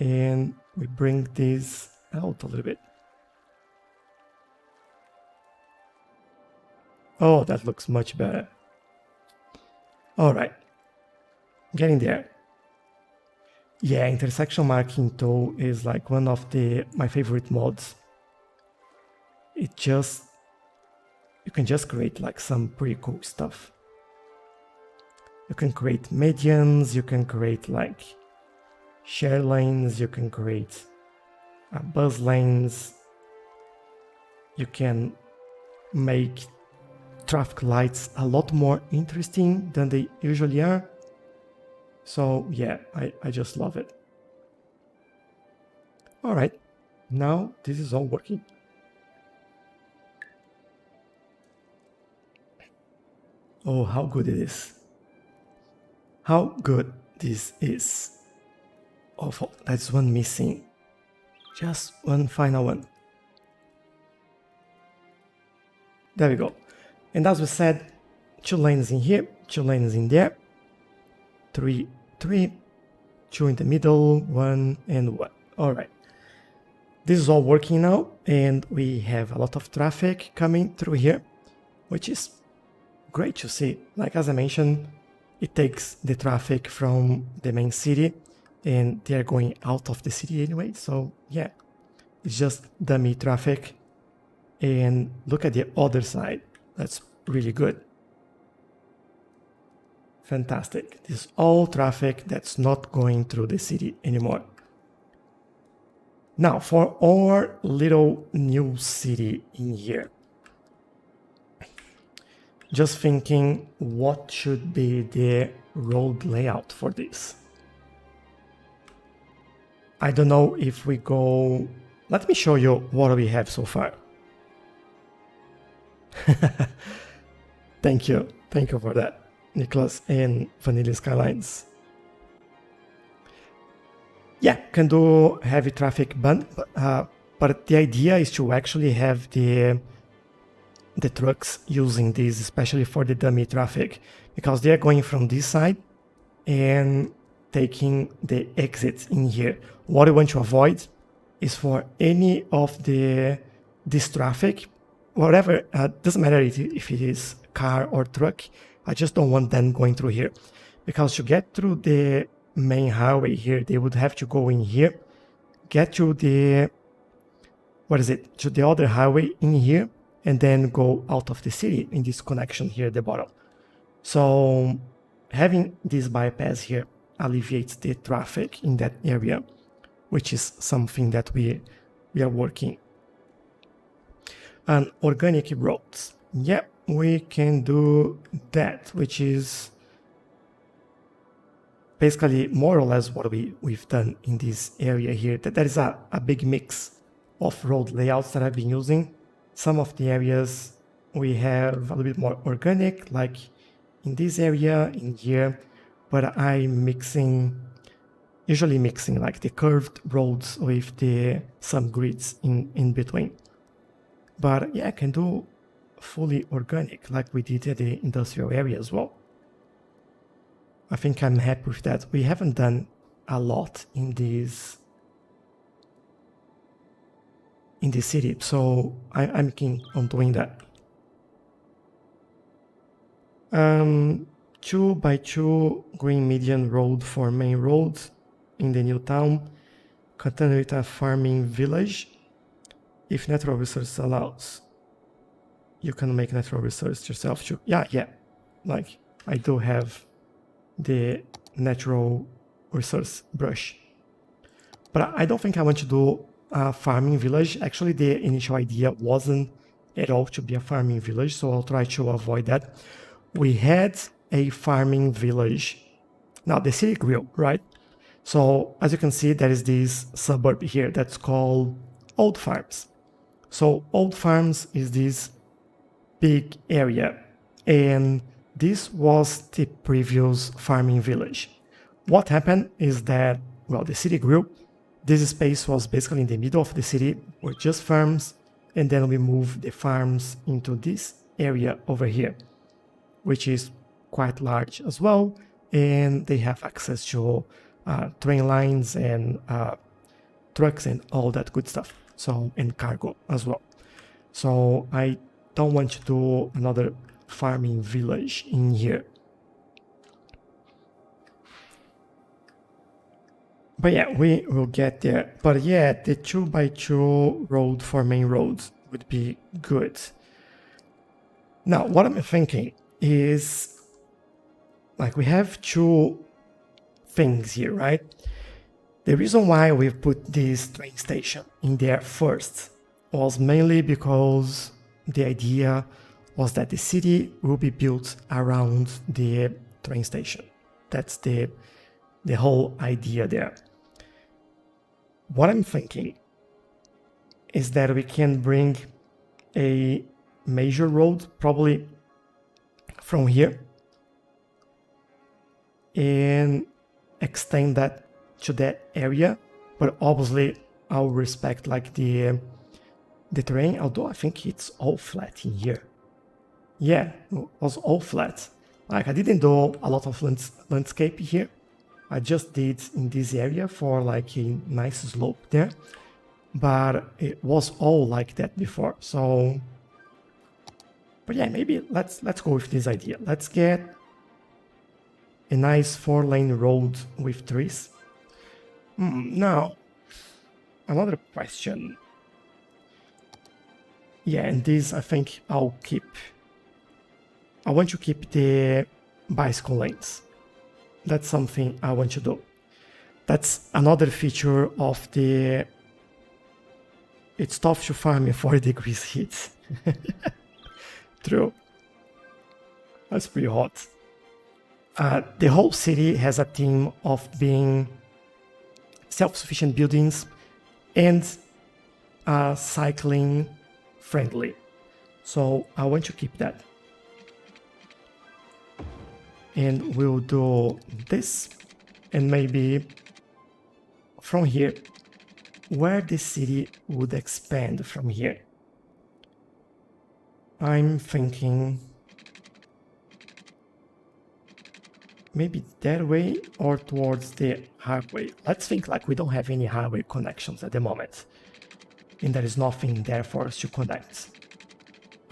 And we bring this out a little bit. Oh, that looks much better. All right. Getting there. Yeah, intersection marking tool is like one of my favorite mods. You can just create like some pretty cool stuff. You can create medians, you can create like share lanes, you can create bus lanes. You can make traffic lights a lot more interesting than they usually are. So yeah, I just love it. All right, now this is all working. Oh, how good it is. How good this is. Oh, that's one missing. Just one final one. There we go. And as we said, 2 lanes in here, 2 lanes in there, 3, 2 in the middle, 1 and 1. All right. This is all working now, and we have a lot of traffic coming through here, which is great to see. Like as I mentioned, it takes the traffic from the main city and they're going out of the city anyway. So yeah, it's just dummy traffic. And look at the other side. That's really good. Fantastic. This is all traffic that's not going through the city anymore. Now for our little new city in here. Just thinking what should be the road layout for this. I don't know if we go... Let me show you what we have so far. Thank you for that, Nicholas and Vanilla Skylines. Yeah, can do heavy traffic ban, but the idea is to actually have the trucks using this, especially for the dummy traffic, because they are going from this side and taking the exits in here. What I want to avoid is for any of this traffic, whatever, doesn't matter if it is car or truck, I just don't want them going through here. Because to get through the main highway here, they would have to go in here, get to the, to the other highway in here, and then go out of the city in this connection here at the bottom. So having this bypass here alleviates the traffic in that area, which is something that we are working. And organic roads. Yeah, we can do that, which is basically more or less what we've done in this area here. That is a big mix of road layouts that I've been using. Some of the areas we have a little bit more organic, like in this area, in here, but I'm usually mixing like the curved roads with some grids in between. But yeah, I can do fully organic like we did at the industrial area as well. I think I'm happy with that. We haven't done a lot in this city, so I'm keen on doing that. 2x2 green median road for main roads in the new town, continue with a farming village. If natural resource allows, you can make natural resource yourself too. Yeah, like I do have the natural resource brush, but I don't think I want to do a farming village. Actually, the initial idea wasn't at all to be a farming village, so I'll try to avoid that. We had a farming village, now the city grew, right? So as you can see, there is this suburb here that's called Old Farms. So Old Farms is this big area, and this was the previous farming village. What happened is that, well, the city grew. This space was basically in the middle of the city with just farms, and then we moved the farms into this area over here, which is quite large as well, and they have access to train lines and trucks and all that good stuff. So, and cargo as well. So I don't want to do another farming village in here. But yeah, we will get there. But yeah, the 2x2 road for main roads would be good. Now, what I'm thinking is, like, we have two things here, right? The reason why we've put this train station in there first was mainly because the idea was that the city will be built around the train station. That's the whole idea there. What I'm thinking is that we can bring a major road, probably from here, and extend that to that area, but obviously I'll respect like the terrain, although I think it's all flat in here. Yeah, it was all flat. Like I didn't do a lot of landscape here. I just did in this area for like a nice slope there, but it was all like that before. So, but yeah, maybe let's go with this idea. Let's get a nice 4-lane road with trees. Now, another question. Yeah, and this I think I'll keep. I want to keep the bicycle lanes. That's something I want to do. That's another feature of the... It's tough to farm in 40 degrees heat. True. That's pretty hot. The whole city has a theme of being self-sufficient buildings and cycling friendly. So I want to keep that. And we'll do this, and maybe from here, where the city would expand from here. I'm thinking maybe that way or towards the highway. Let's think like we don't have any highway connections at the moment, and there is nothing there for us to connect.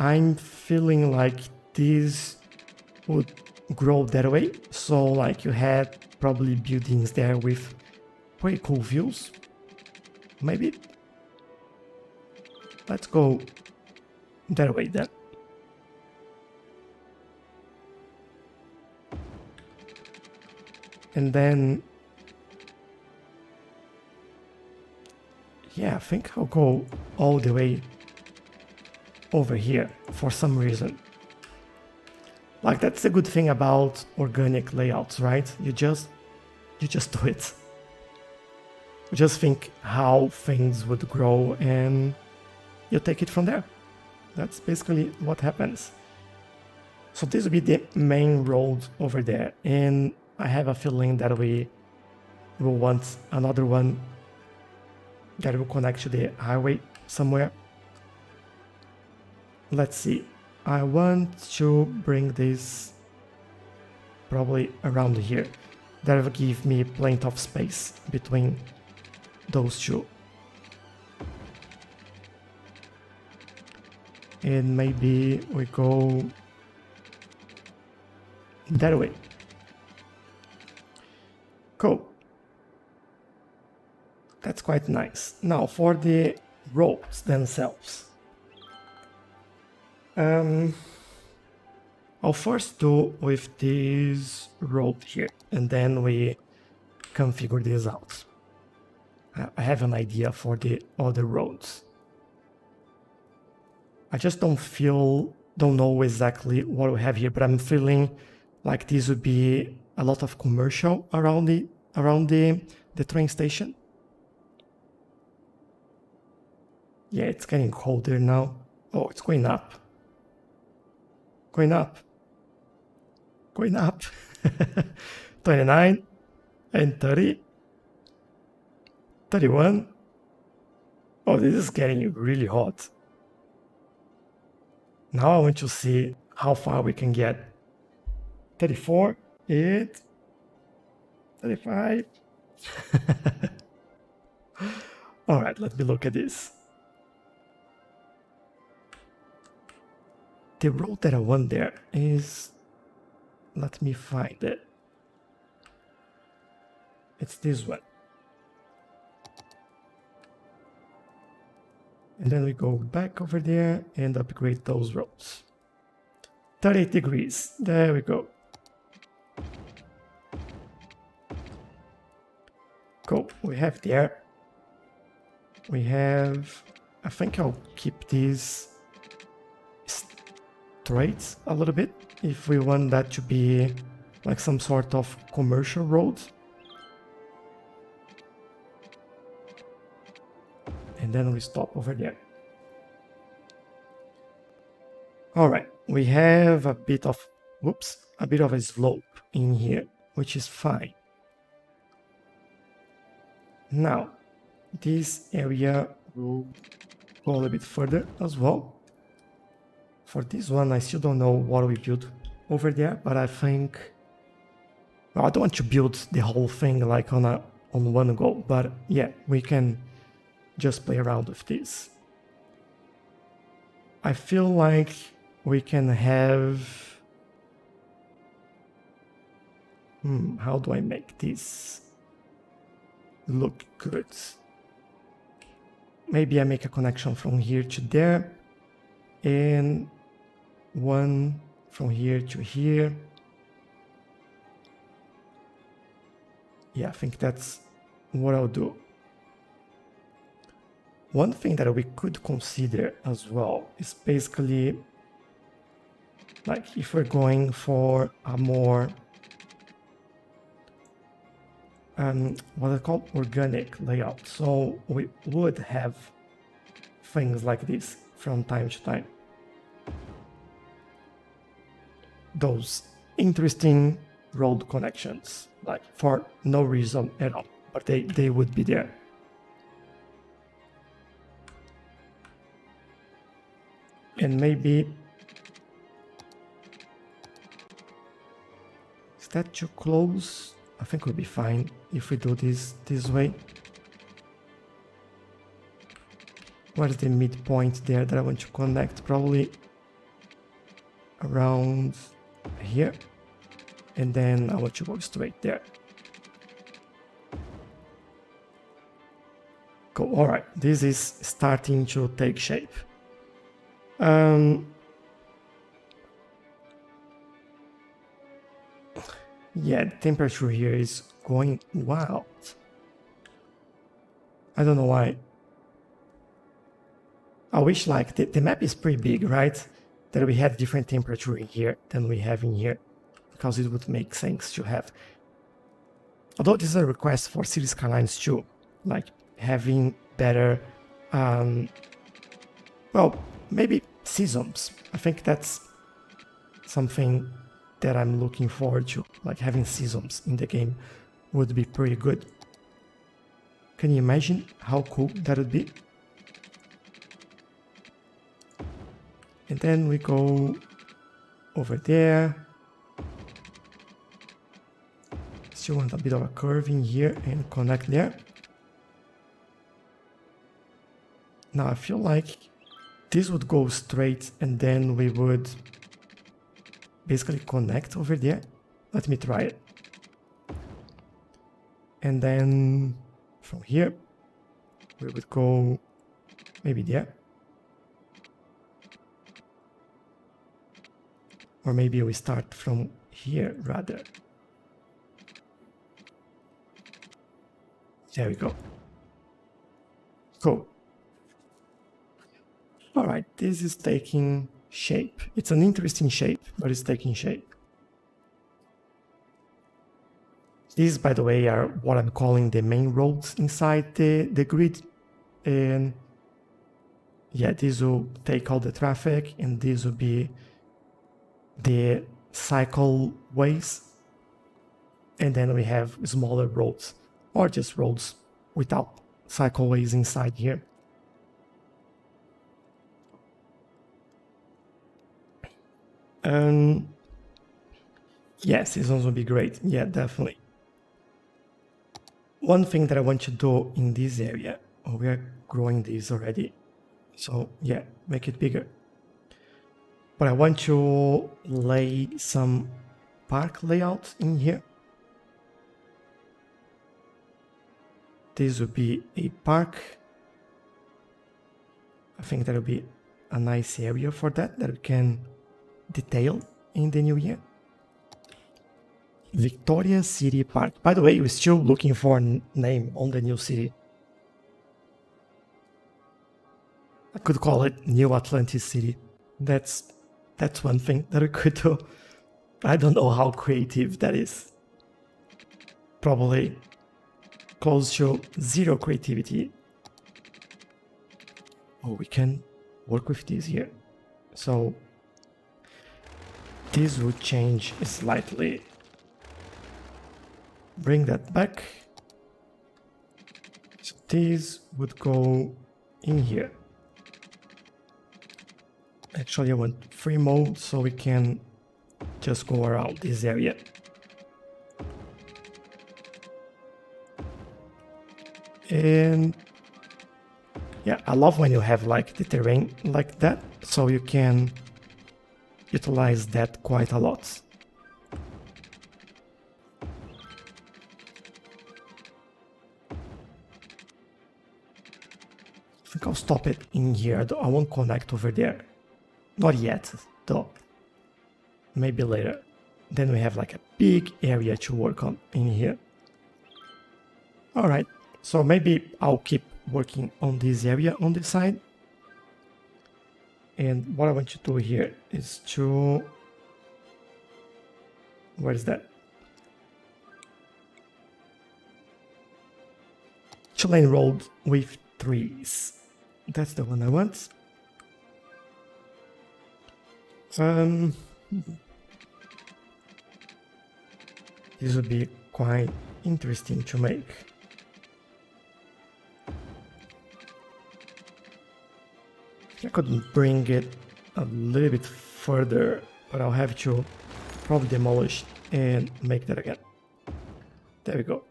I'm feeling like this would grow that way, so like you had probably buildings there with pretty cool views. Maybe let's go that way then. And then yeah, I think I'll go all the way over here for some reason. Like, that's the good thing about organic layouts, right? You just do it. You just think how things would grow and you take it from there. That's basically what happens. So this will be the main road over there, and I have a feeling that we will want another one that will connect to the highway somewhere. Let's see. I want to bring this probably around here. That will give me plenty of space between those two. And maybe we go that way. Cool. That's quite nice. Now for the roads themselves. I'll first do with this road here, and then we configure this out. I have an idea for the other roads. I just don't know exactly what we have here, but I'm feeling like this would be a lot of commercial around the train station. Yeah, it's getting colder now. Oh, it's going up. Going up. Going up. 29 and 30. 31. Oh, this is getting really hot. Now I want to see how far we can get. 34, 8, 35. All right, let me look at this. The road that I want there is... Let me find it. It's this one. And then we go back over there and upgrade those roads. 38 degrees. There we go. Cool. We have there. We have... I think I'll keep these straight a little bit if we want that to be like some sort of commercial road. And then we stop over there. All right, we have a bit of a slope in here, which is fine. Now, this area will go a little bit further as well. For this one, I still don't know what we built over there, but I think... Well, I don't want to build the whole thing like on one go, but yeah, we can just play around with this. I feel like we can have... how do I make this? look good. Maybe I make a connection from here to there, and one from here to here. Yeah, I think that's what I'll do. One thing that we could consider as well is basically, like, if we're going for a more what I call organic layout. So we would have things like this from time to time. Those interesting road connections, like for no reason at all, but they would be there. And maybe, is that too close? I think we'll be fine if we do this way. What is the midpoint there that I want to connect? Probably around here. And then I want to go straight there. Cool. All right. This is starting to take shape. Yeah, the temperature here is going wild. I don't know why. I wish, like, the map is pretty big, right? That we had different temperature in here than we have in here, because it would make sense to have. Although this is a request for Cities Skylines too, like having better, well, maybe seasons. I think that's something that I'm looking forward to, like having seasons in the game would be pretty good. Can you imagine how cool that would be? And then we go over there. Still want a bit of a curve in here and connect there. Now I feel like this would go straight and then we would basically connect over there. Let me try it. And then from here, we would go maybe there. Or maybe we start from here rather. There we go. Cool. All right, this is taking shape. It's an interesting shape, but it's taking shape. These, by the way, are what I'm calling the main roads inside the grid. And yeah, this will take all the traffic, and this will be the cycle ways. And then we have smaller roads, or just roads without cycleways inside here. Yeah, seasons would be great. Yeah, definitely. One thing that I want to do in this area, we are growing this already, so yeah, make it bigger. But I want to lay some park layout in here. This would be a park. I think that would be a nice area for that we can detail in the new year. Victoria City Park. By the way, we're still looking for a name on the new city. I could call it New Atlantis City. That's one thing that we could do. I don't know how creative that is. Probably close to zero creativity. Oh, we can work with this here. So this would change slightly. Bring that back. So this would go in here. Actually, I want free mode so we can just go around this area. And yeah, I love when you have like the terrain like that, so you can utilize that quite a lot. think I'll stop it in here. I won't connect over there. Not yet, though. Maybe later. Then we have like a big area to work on in here. Alright, so maybe I'll keep working on this area on this side. And what I want to do here is to... Where is that? Two-lane road with trees. That's the one I want. This would be quite interesting to make. I could bring it a little bit further, but I'll have to probably demolish and make that again. There we go.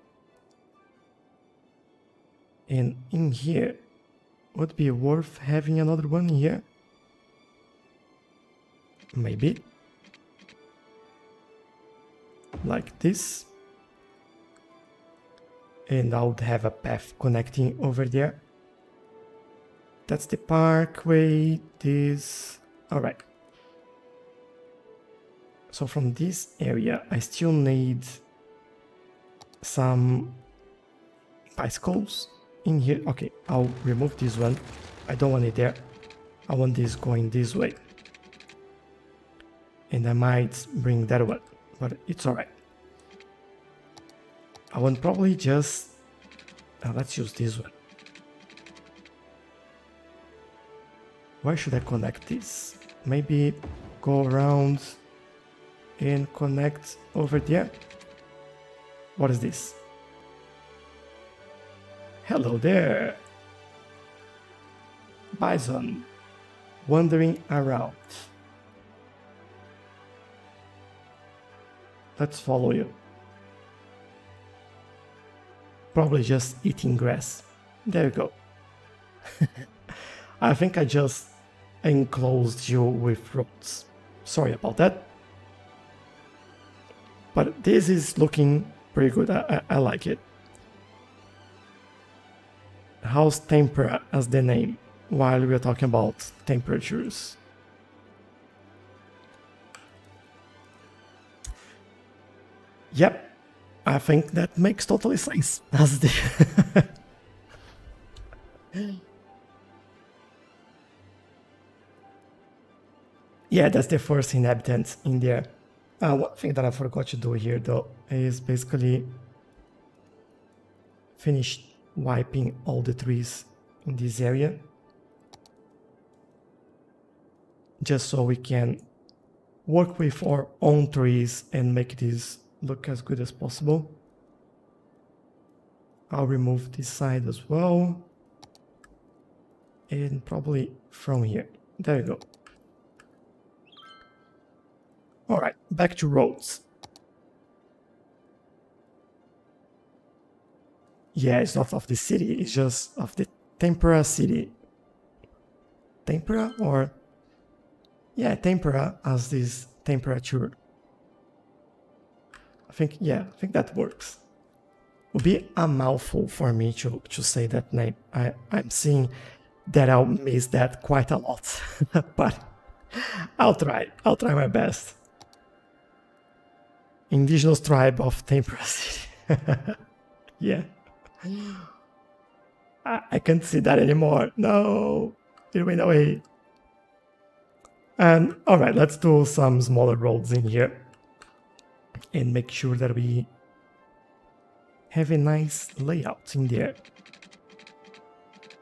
And in here, would be worth having another one here. Maybe. Like this. And I would have a path connecting over there. That's the parkway, this... Alright. So from this area, I still need some bicycles in here. Okay, I'll remove this one. I don't want it there. I want this going this way. And I might bring that one, but it's alright. I want probably just... let's use this one. Where should I connect this? Maybe go around and connect over there. What is this? Hello there. Bison. Wandering around. Let's follow you. Probably just eating grass. There you go. I think I just enclosed you with roads. Sorry about that. But this is looking pretty good. I like it. How's tempera as the name while we're talking about temperatures? Yep, I think that makes totally sense. As the yeah, that's the first inhabitant in there. One thing that I forgot to do here though is basically finish wiping all the trees in this area. Just so we can work with our own trees and make this look as good as possible. I'll remove this side as well. And probably from here. There you go. Alright, back to roads. Yeah, it's not of the city, it's just of the Tempera city. Tempera or... Yeah, tempera as this temperature. I think that works. Would be a mouthful for me to say that name. I'm seeing that I'll miss that quite a lot. But I'll try my best. Indigenous tribe of Tempera City. Yeah. I can't see that anymore. No, it went away. And alright, let's do some smaller roads in here. And make sure that we have a nice layout in there.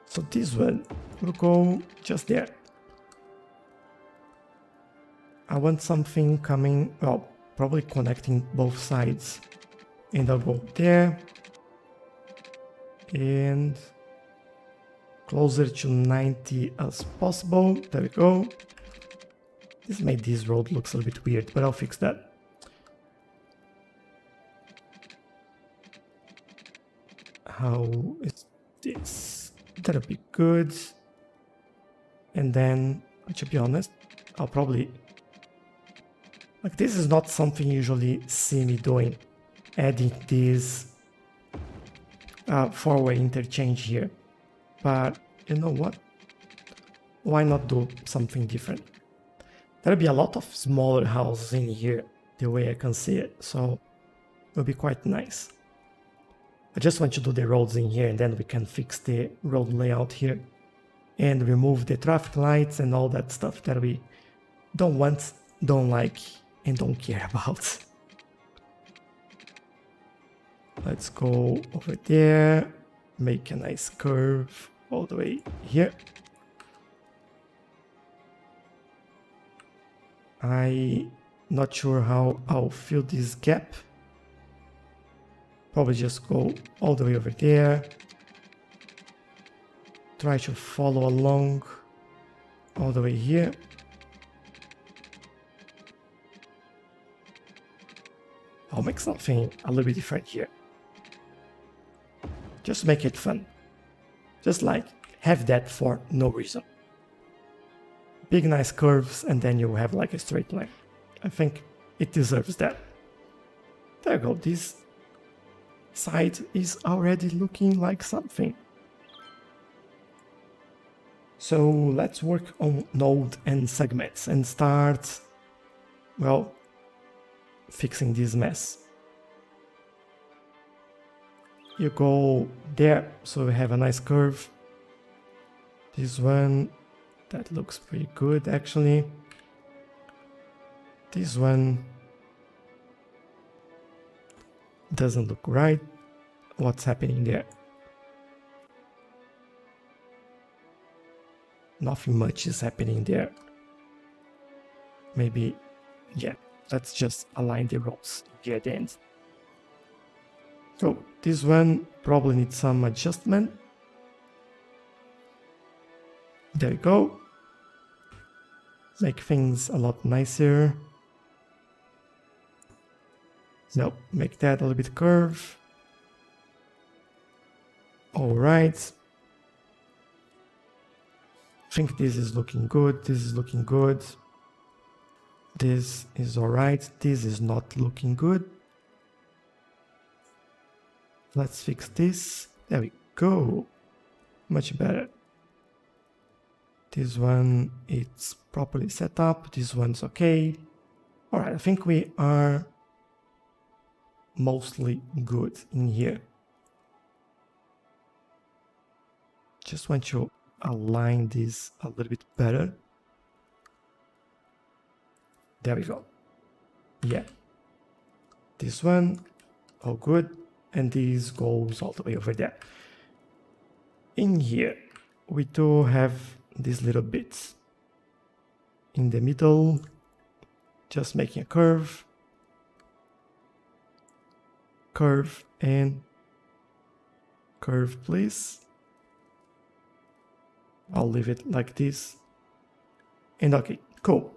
So this one will go just there. I want something coming, well, probably connecting both sides. And I'll go there. And closer to 90 as possible. There we go. This made this road looks a little bit weird, but I'll fix that. How is this? That'll be good. And then, to be honest, I'll probably... Like, this is not something you usually see me doing. Adding this four-way interchange here. But you know what? Why not do something different? There'll be a lot of smaller houses in here, the way I can see it, so it'll be quite nice. I just want to do the roads in here and then we can fix the road layout here and remove the traffic lights and all that stuff that we don't want, don't like, and don't care about. Let's go over there, make a nice curve all the way here. I'm not sure how I'll fill this gap. Probably just go all the way over there. Try to follow along all the way here. I'll make something a little bit different here. Just make it fun. Just like have that for no reason. Big nice curves and then you have like a straight line. I think it deserves that. There you go. This side is already looking like something. So let's work on node and segments and start, well, fixing this mess. You go there, so we have a nice curve. This one, that looks pretty good actually. This one doesn't look right. What's happening there? Nothing much is happening there. Maybe, yeah, let's just align the roads here at the end. So this one probably needs some adjustment. There you go. Make things a lot nicer. No, make that a little bit curve. All right. I think this is looking good. This is looking good. This is all right. This is not looking good. Let's fix this. There we go. Much better. This one, it's properly set up. This one's okay. All right, I think we are mostly good in here. Just want to align this a little bit better. There we go. Yeah. This one, all good. And this goes all the way over there. In here, we do have these little bits. In the middle, just making a curve. Curve and curve, please. I'll leave it like this. And okay, cool.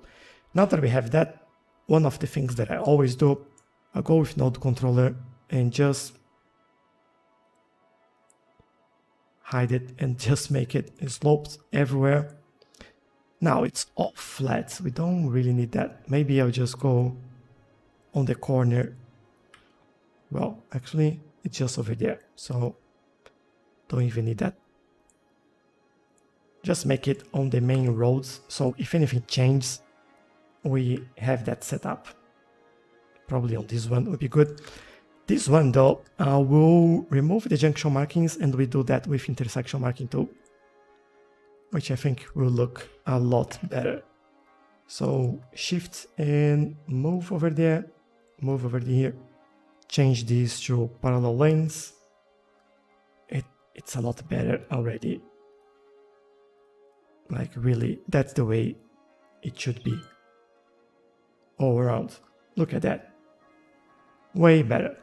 Now that we have that, one of the things that I always do, I go with node controller and just hide it and just make it sloped everywhere. Now it's all flat. We don't really need that. Maybe I'll just go on the corner. Well, actually, it's just over there. So don't even need that. Just make it on the main roads. So if anything changes, we have that set up. Probably on this one would be good. This one though, we'll remove the junction markings and we do that with intersection marking tool, which I think will look a lot better. So shift and move over there, move over here, change these to parallel lanes. It's a lot better already. Like really, that's the way it should be. All around. Look at that. Way better.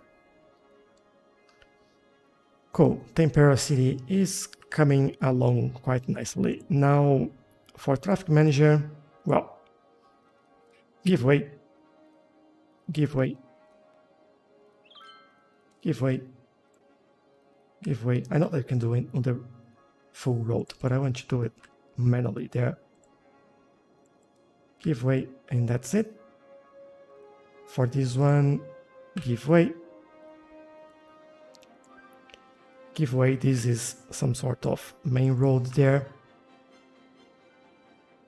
Cool. Tempera City is coming along quite nicely. Now, for Traffic Manager, well, give way. Give way. Give way. Give way. I know that I can do it on the full road, but I want to do it manually there. Give way, and that's it. For this one, give way. giveaway. This is some sort of main road there.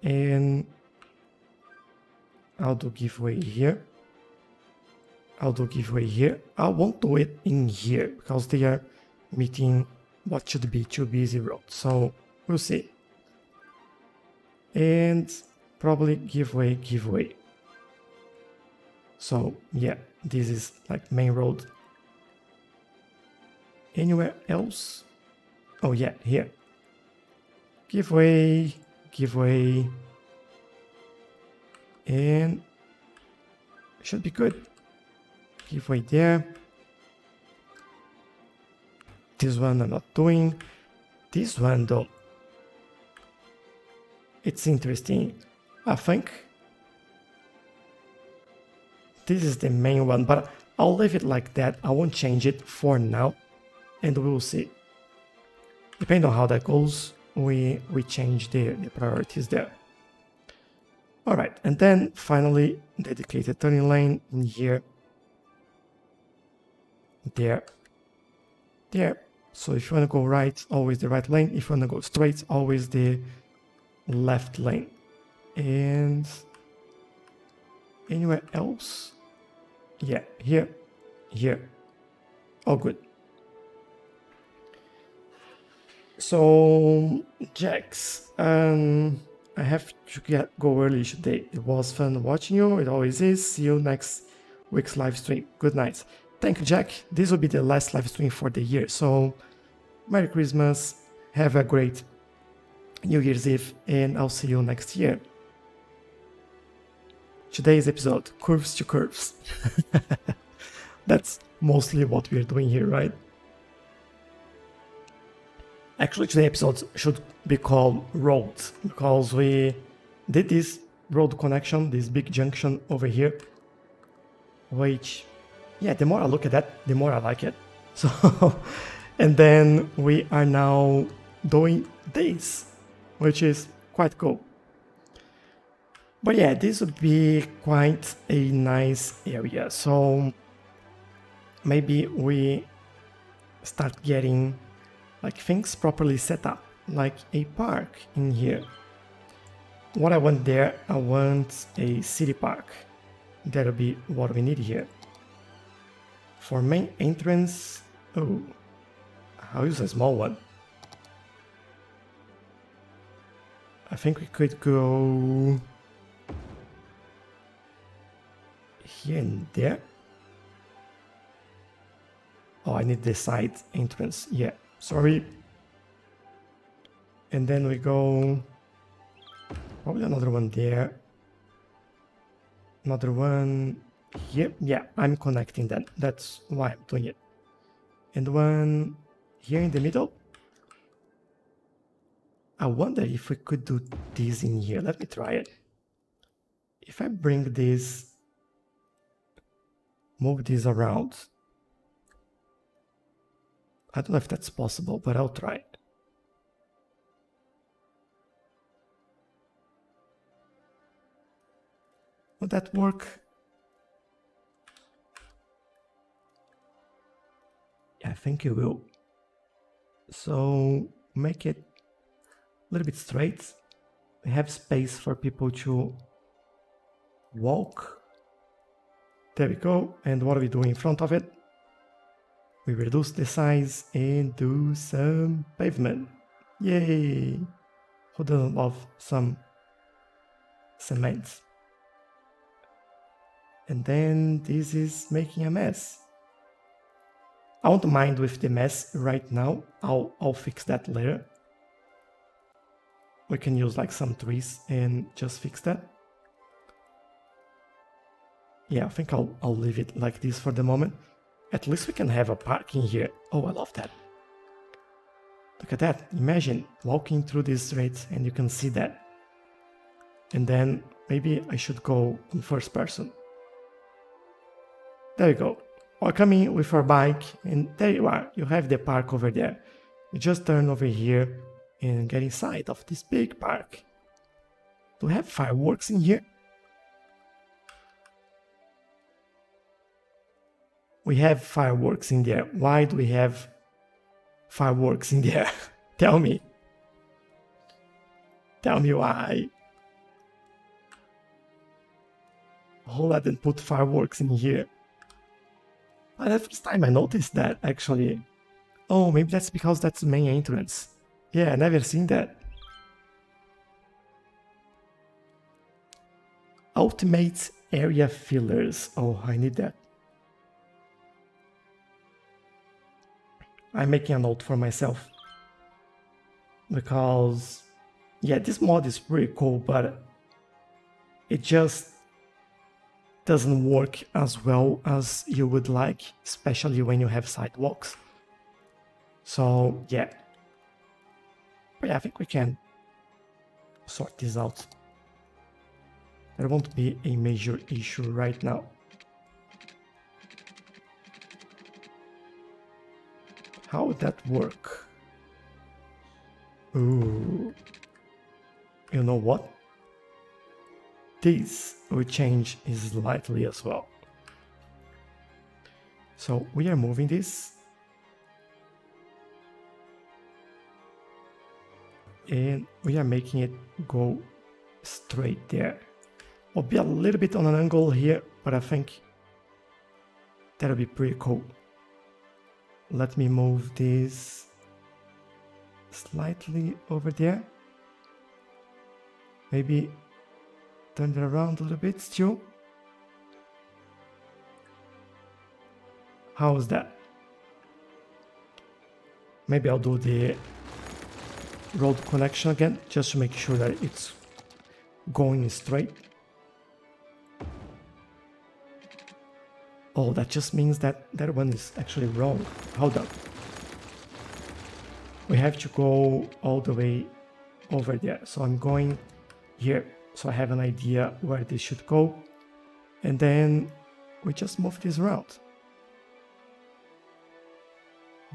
And I'll do giveaway here. I'll do giveaway here. I won't do it in here because they are meeting what should be too busy road. So we'll see. And probably giveaway. So yeah, this is like main road. Anywhere else? Oh yeah, here. Giveaway. And should be good. Giveaway there. This one I'm not doing. This one though, it's interesting. I think this is the main one, but I'll leave it like that. I won't change it for now, and we'll see. Depending on how that goes, we change the priorities there. All right, and then finally, dedicated turning lane in here. There. So if you want to go right, always the right lane. If you want to go straight, always the left lane. And anywhere else? Yeah, here. All good. So Jax, I have to go early today. It was fun watching you. It always is. See you next week's live stream. Good night. Thank you, Jack. This will be the last live stream for the year. So Merry Christmas. Have a great New Year's Eve, and I'll see you next year. Today's episode, curves to curves. That's mostly what we're doing here, right? Actually, today's episode should be called roads, because we did this road connection, this big junction over here, which, yeah, the more I look at that, the more I like it. So, and then we are now doing this, which is quite cool. But yeah, this would be quite a nice area. So maybe we start getting like things properly set up, like a park in here. What I want there, I want a city park. That'll be what we need here. For main entrance, oh, I'll use a small one. I think we could go here and there. Oh, I need the side entrance. Yeah, sorry. And then we go probably another one there. Another one here. Yeah, I'm connecting that. That's why I'm doing it. And one here in the middle. I wonder if we could do this in here. Let me try it. If I bring this, move this around. I don't know if that's possible, but I'll try it. Would that work? Yeah, I think it will. So make it a little bit straight. We have space for people to walk. There we go. And what do we do in front of it? We reduce the size and do some pavement. Yay! Who doesn't love some cement? And then this is making a mess. I won't mind with the mess right now. I'll fix that later. We can use like some trees and just fix that. Yeah, I think I'll leave it like this for the moment. At least we can have a park in here. Oh, I love that. Look at that. Imagine walking through this street and you can see that. And then maybe I should go in first person. There you go. Or coming with our bike, and there you are. You have the park over there. You just turn over here and get inside of this big park. Do we have fireworks in here? We have fireworks in there. Why do we have fireworks in the air? Tell me. Tell me why. Who let them put fireworks in here? But the first time I noticed that, actually. Oh, maybe that's because that's the main entrance. Yeah, I never seen that. Ultimate area fillers. Oh, I need that. I'm making a note for myself. Because, yeah, this mod is pretty cool, but it just doesn't work as well as you would like, especially when you have sidewalks. So, yeah. But yeah, I think we can sort this out. There won't be a major issue right now. How would that work? Ooh. You know what? This will change slightly as well. So we are moving this. And we are making it go straight there. I'll be a little bit on an angle here, but I think that'll be pretty cool. Let me move this slightly over there. Maybe turn it around a little bit still. How's that? Maybe I'll do the road connection again, just to make sure that it's going straight. Oh, that just means that that one is actually wrong. Hold up. We have to go all the way over there. So I'm going here, so I have an idea where this should go. And then we just move this around.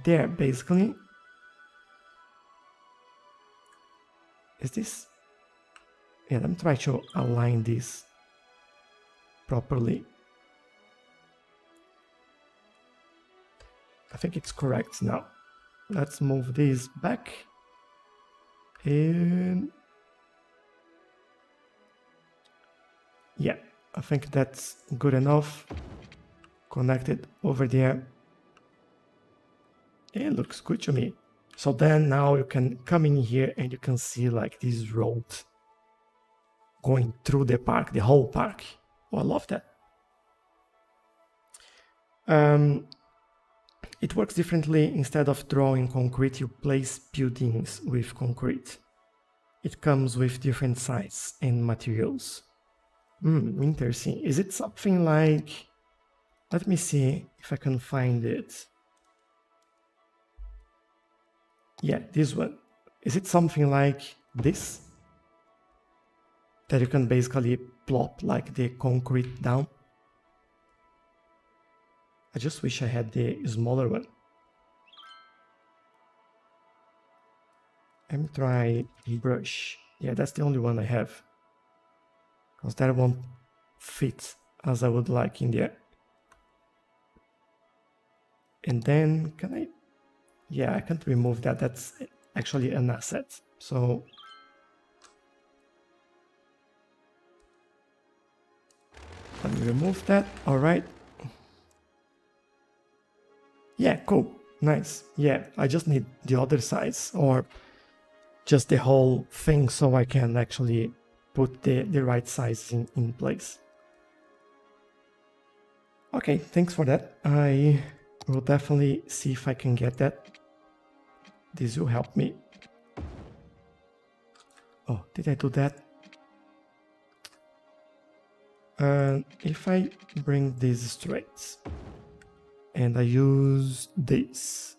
There, basically. Is this? Yeah, let me try to align this properly. I think it's correct now. Let's move this back. And yeah, I think that's good enough. Connected over there. It looks good to me. So then now you can come in here and you can see like this road going through the park, the whole park. Oh, I love that. It works differently. Instead of drawing concrete, you place buildings with concrete. It comes with different sizes and materials. Interesting. Is it something like... Let me see if I can find it. Yeah, this one. Is it something like this? That you can basically plop like the concrete down? I just wish I had the smaller one. Let me try brush. Yeah, that's the only one I have. Because that won't fit as I would like in there. And then, can I... Yeah, I can't remove that. That's actually an asset. So... let me remove that. Alright. Yeah, cool. Nice. Yeah, I just need the other sides or just the whole thing so I can actually put the right size in place. Okay, thanks for that. I will definitely see if I can get that. This will help me. Oh, did I do that? If I bring this straight and I use this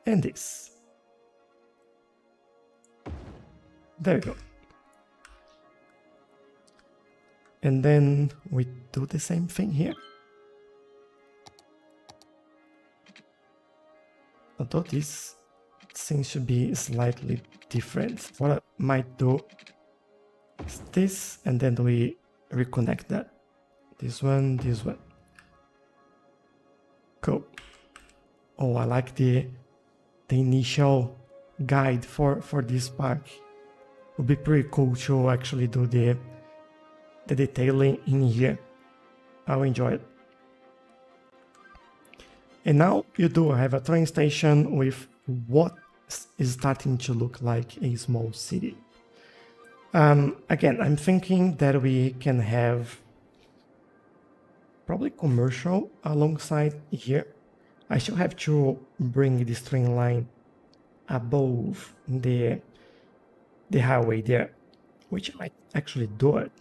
and this, there we go. And then we do the same thing here. Although this seems to be slightly different. What I might do is this, and then we reconnect that. This one, this one. Cool. Oh, I like the the initial guide for this park. It would be pretty cool to actually do the detailing in here. I'll enjoy it. And now you do have a train station with what is starting to look like a small city. Again, I'm thinking that we can have probably commercial alongside here. I should have to bring this train line above the highway there, which I might actually do it.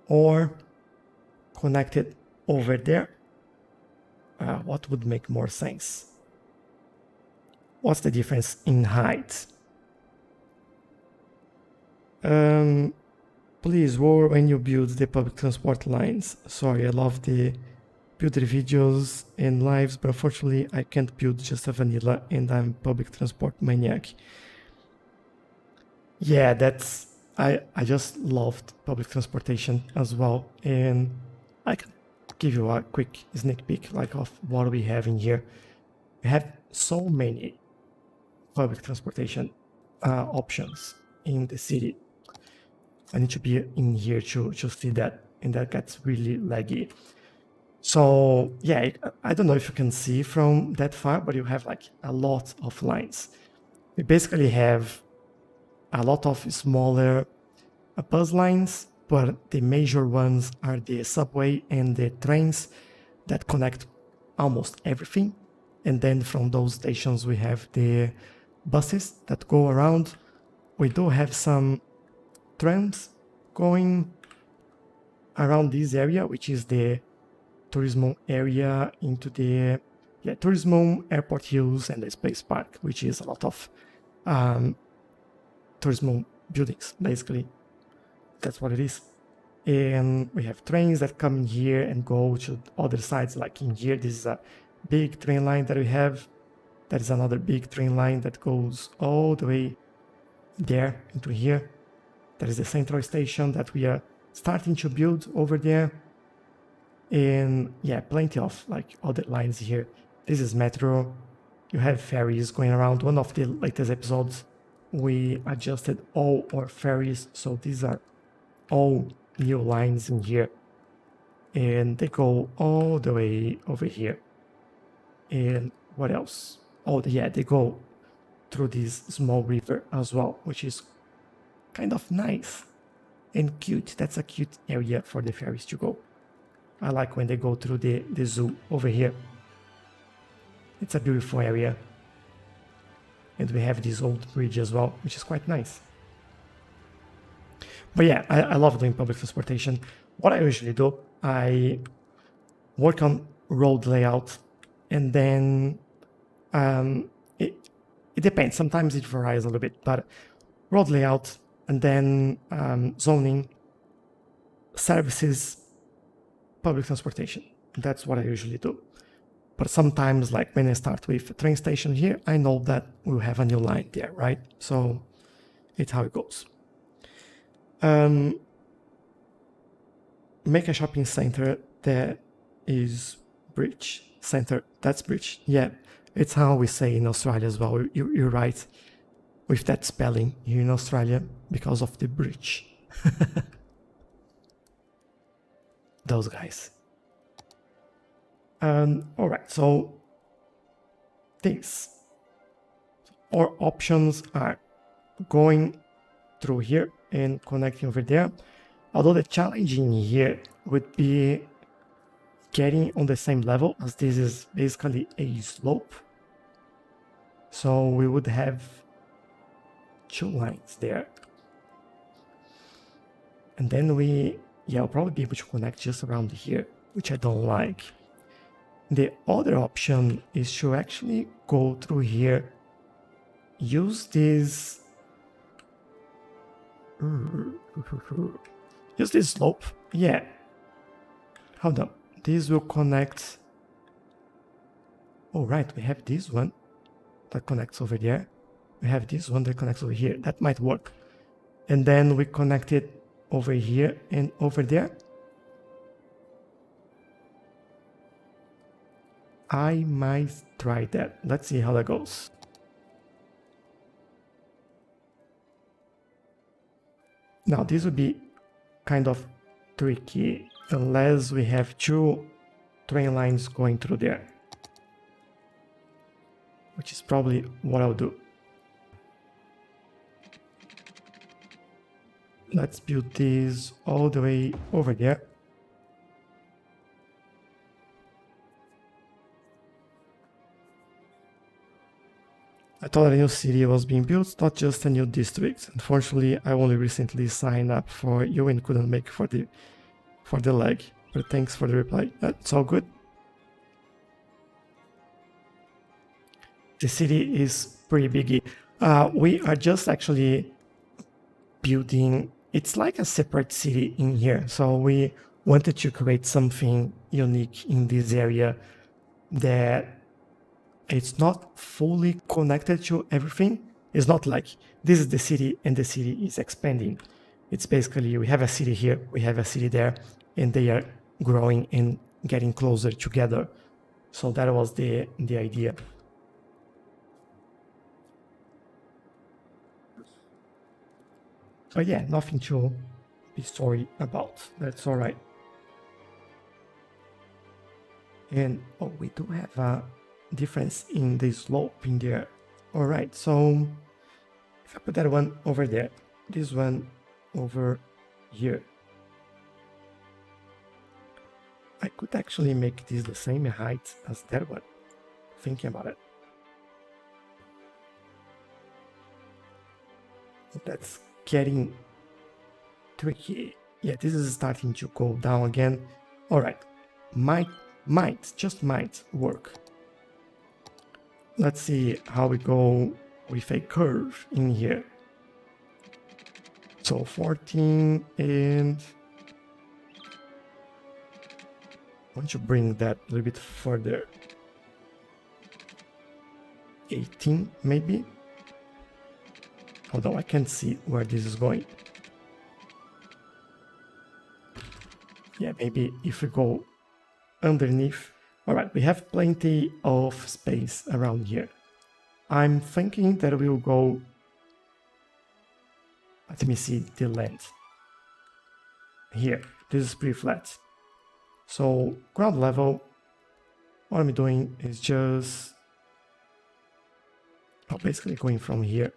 Or connect it over there. What would make more sense? What's the difference in height? Please war when you build the public transport lines. Sorry, I love the builder videos and lives, but unfortunately I can't build just a vanilla and I'm public transport maniac. Yeah, that's... I just loved public transportation as well, and I can give you a quick sneak peek like of what we have in here. We have so many public transportation options in the city. I need to be in here to see that, and that gets really laggy. So yeah, I don't know if you can see from that far, but you have like a lot of lines. We basically have a lot of smaller bus lines, but the major ones are the subway and the trains that connect almost everything. And then from those stations we have the buses that go around. We do have some trams going around this area, which is the Turismo area into the Turismo, Airport Hills, and the Space Park, which is a lot of Turismo buildings, basically. That's what it is. And we have trains that come in here and go to other sides, like in here. This is a big train line that we have. That is another big train line that goes all the way there into here. That is the central station that we are starting to build over there. And yeah, plenty of like other lines here. This is metro. You have ferries going around. One of the latest episodes, we adjusted all our ferries, so these are all new lines in here, and they go all the way over here. And what else? Oh yeah, they go through this small river as well, which is kind of nice and cute. That's a cute area for the ferries to go. I like when they go through the zoo over here. It's a beautiful area. And we have this old bridge as well, which is quite nice. But yeah, I love doing public transportation. What I usually do, I work on road layout, and then it depends. Sometimes it varies a little bit, but road layout, and then zoning, services, public transportation. That's what I usually do. But sometimes, like when I start with a train station here, I know that we'll have a new line there, right? So it's how it goes. Make a shopping center that is bridge center. That's bridge. Yeah, it's how we say in Australia as well. You're right with that spelling here in Australia because of the bridge. Those guys. All right, so these our options are going through here and connecting over there. Although the challenge in here would be getting on the same level, as this is basically a slope. So we would have two lines there. And then I'll probably be able to connect just around here, which I don't like. The other option is to actually go through here, use this slope. Yeah, hold on, this will connect. Oh right, we have this one that connects over there. We have this one that connects over here. That might work. And then we connect it over here and over there. I might try that. Let's see how that goes. Now this would be kind of tricky unless we have two train lines going through there, which is probably what I'll do. Let's build this all the way over there. I thought a new city was being built, not just a new district. Unfortunately, I only recently signed up for you and couldn't make for the lag. But thanks for the reply. That's all good. The city is pretty big. We are just actually building. It's like a separate city in here. So we wanted to create something unique in this area that it's not fully connected to everything. It's not like this is the city and the city is expanding. It's basically we have a city here, we have a city there, and they are growing and getting closer together. So that was the idea. But yeah, nothing to be sorry about. That's all right. And oh, we do have a difference in the slope in there. All right, so if I put that one over there, this one over here, I could actually make this the same height as that one, thinking about it. That's getting tricky. Yeah, this is starting to go down again. All right, just might work. Let's see how we go with a curve in here. So 14 and I want to bring that a little bit further. 18 maybe. Although I can't see where this is going. Yeah, maybe if we go underneath. All right, we have plenty of space around here. I'm thinking that we'll go, let me see the length. Here, this is pretty flat. So ground level, what I'm doing is just basically going from here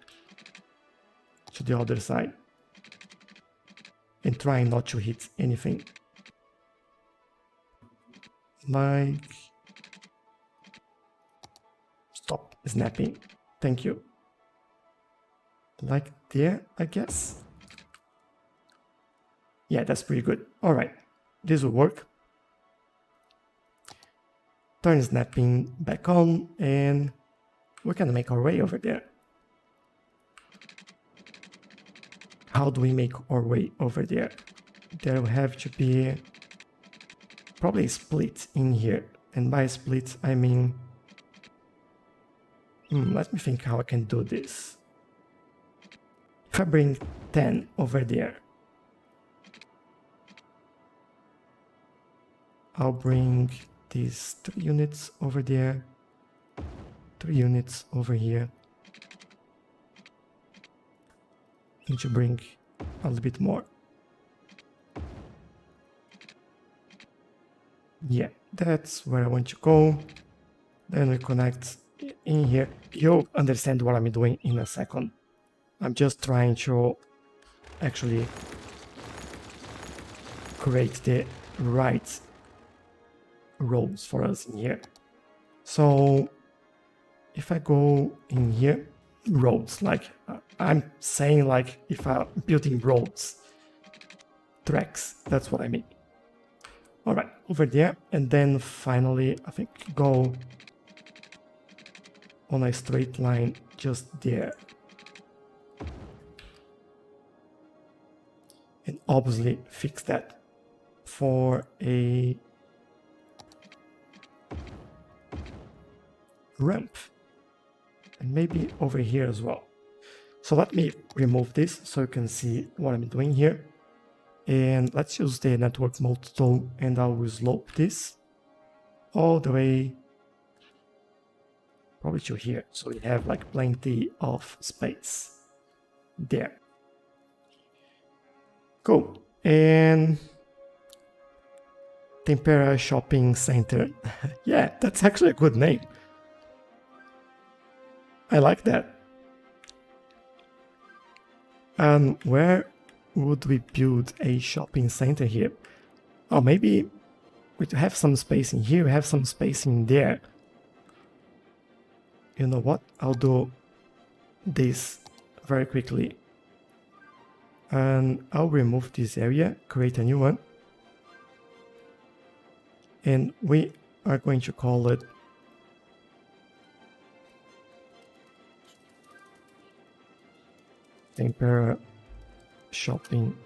to the other side and trying not to hit anything. Like, stop snapping, thank you. Like there, I guess. Yeah, that's pretty good. All right, this will work. Turn snapping back on and we can make our way over there. How do we make our way over there? There will have to be probably a split in here. And by split, I mean... let me think how I can do this. If I bring 10 over there, I'll bring these 3 units over there, 3 units over here. Need to bring a little bit more. Yeah, that's where I want to go. Then we connect in here. You'll understand what I'm doing in a second. I'm just trying to actually create the right roads for us in here. So if I go in here, roads, like I'm saying, like if I'm building roads, tracks, that's what I mean. All right, over there, and then finally I think go on a straight line just there. And obviously fix that for a ramp. And maybe over here as well. So let me remove this so you can see what I'm doing here. And let's use the network mode tool and I will slope this all the way Probably to here, so we have like plenty of space there. Cool. And Tempera Shopping Center. Yeah, that's actually a good name. I like that. Where would we build a shopping center here? Oh, maybe we have some space in here, we have some space in there. You know what? I'll do this very quickly. And I'll remove this area, create a new one. And we are going to call it Tempera Shopping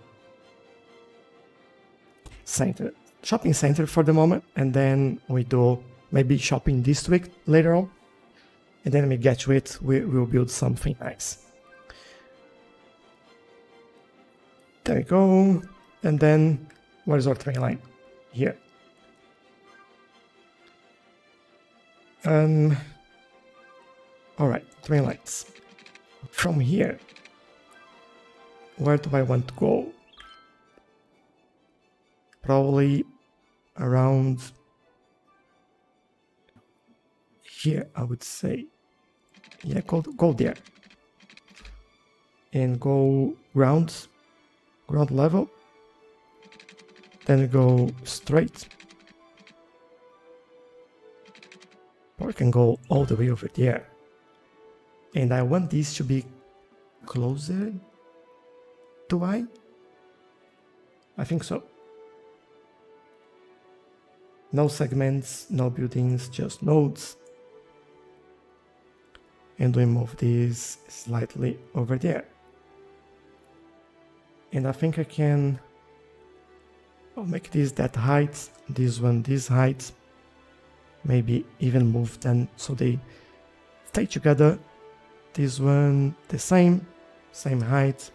Center. Shopping center for the moment, and then we do maybe shopping district later on. And then when we get to it, we will build something nice. There we go. And then, where is our train line? Here. Alright, train lines. From here, where do I want to go? Probably around here, I would say. Yeah, go there. And go ground level. Then go straight. Or I can go all the way over there. And I want this to be closer. Do I? I think so. No segments, no buildings, just nodes. And we move this slightly over there. And I think I can make this that height, this one this height. Maybe even move them so they stay together. This one the same height.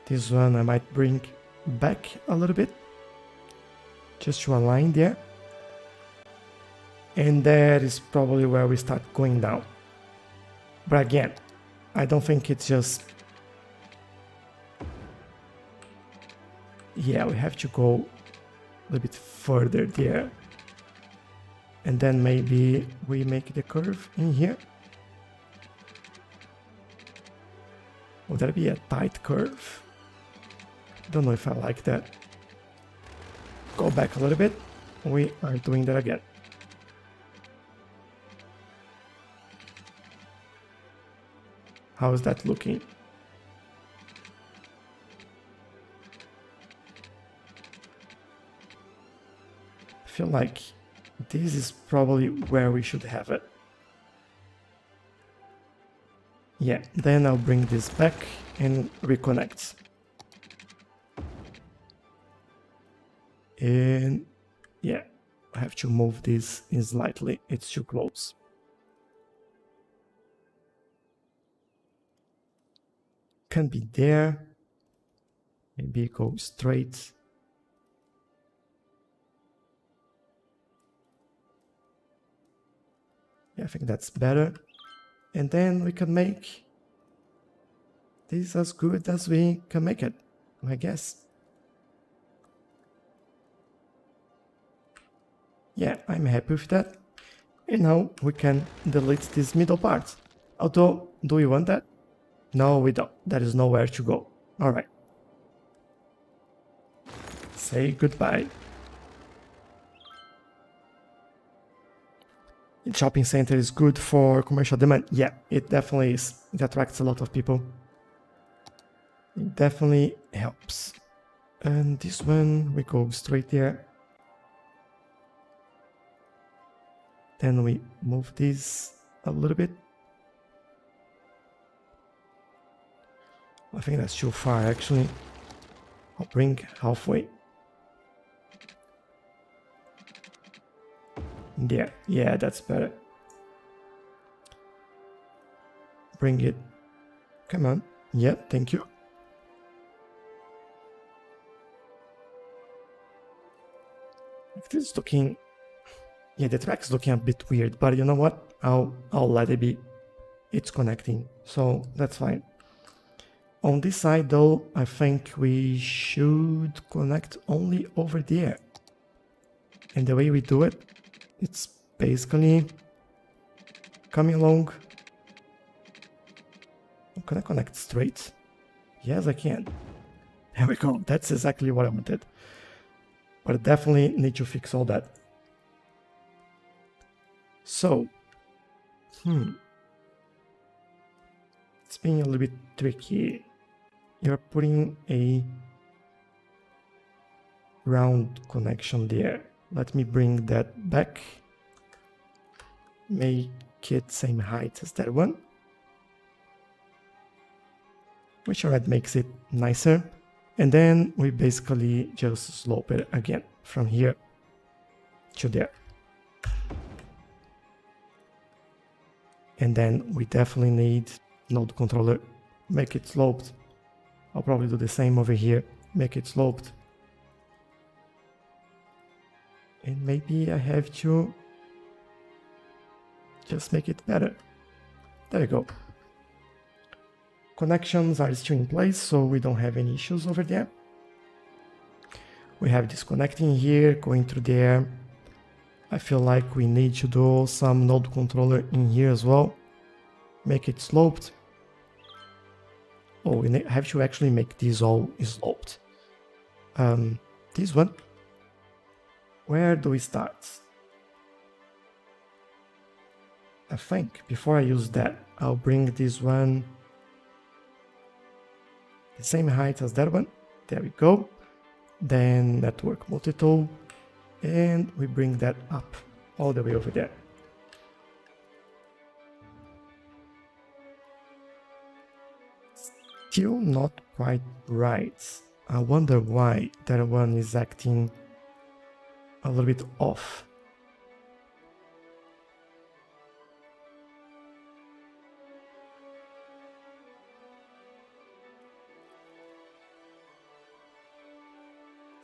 This one I might bring back a little bit, just to align there. And that is probably where we start going down. But again, I don't think it's just... Yeah, we have to go a little bit further there. And then maybe we make the curve in here. Would that be a tight curve? Don't know if I like that. Go back a little bit. We are doing that again. How is that looking? I feel like this is probably where we should have it. Yeah, then I'll bring this back and reconnect. And yeah, I have to move this in slightly, it's too close. Can be there. Maybe go straight. Yeah, I think that's better. And then we can make this as good as we can make it, I guess. Yeah, I'm happy with that. And now we can delete this middle part. Although, do we want that? No, we don't. There is nowhere to go. Alright. Say goodbye. The shopping center is good for commercial demand. Yeah, it definitely is. It attracts a lot of people. It definitely helps. And this one, we go straight there. Then we move this a little bit. I think that's too far actually. I'll bring halfway. There, yeah, that's better. Bring it. Come on. Yeah, thank you. This is looking Yeah, the track's looking a bit weird, but you know what? I'll let it be. It's connecting, so that's fine. On this side though, I think we should connect only over there. And the way we do it, it's basically coming along. Can I connect straight? Yes, I can. There we go. That's exactly what I wanted. But I definitely need to fix all that. So, it's being a little bit tricky. You're putting a round connection there. Let me bring that back. Make it same height as that one. Which already makes it nicer. And then we basically just slope it again from here to there. And then we definitely need node controller, make it sloped. I'll probably do the same over here, make it sloped. And maybe I have to just make it better. There you go. Connections are still in place, so we don't have any issues over there. We have disconnecting here, going through there. I feel like we need to do some node controller in here as well. Make it sloped. Oh, we have to actually make this all sloped. This one. Where do we start? I think before I use that, I'll bring this one the same height as that one. There we go. Then network multi-tool, and we bring that up all the way over there. Still not quite right. I wonder why that one is acting a little bit off.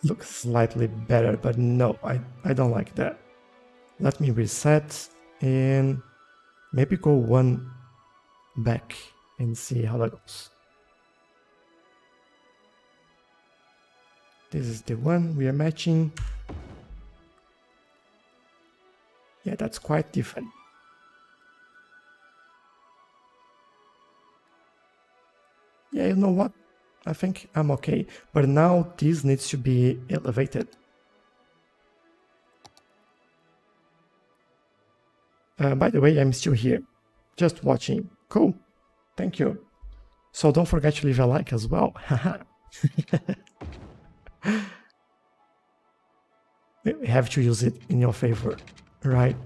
Looks slightly better, but no, I don't like that. Let me reset and maybe go one back and see how that goes. This is the one we are matching. Yeah, that's quite different. Yeah, you know what? I think I'm okay, but now this needs to be elevated. By the way, I'm still here, just watching. Cool, thank you. So don't forget to leave a like as well. You have to use it in your favor, right?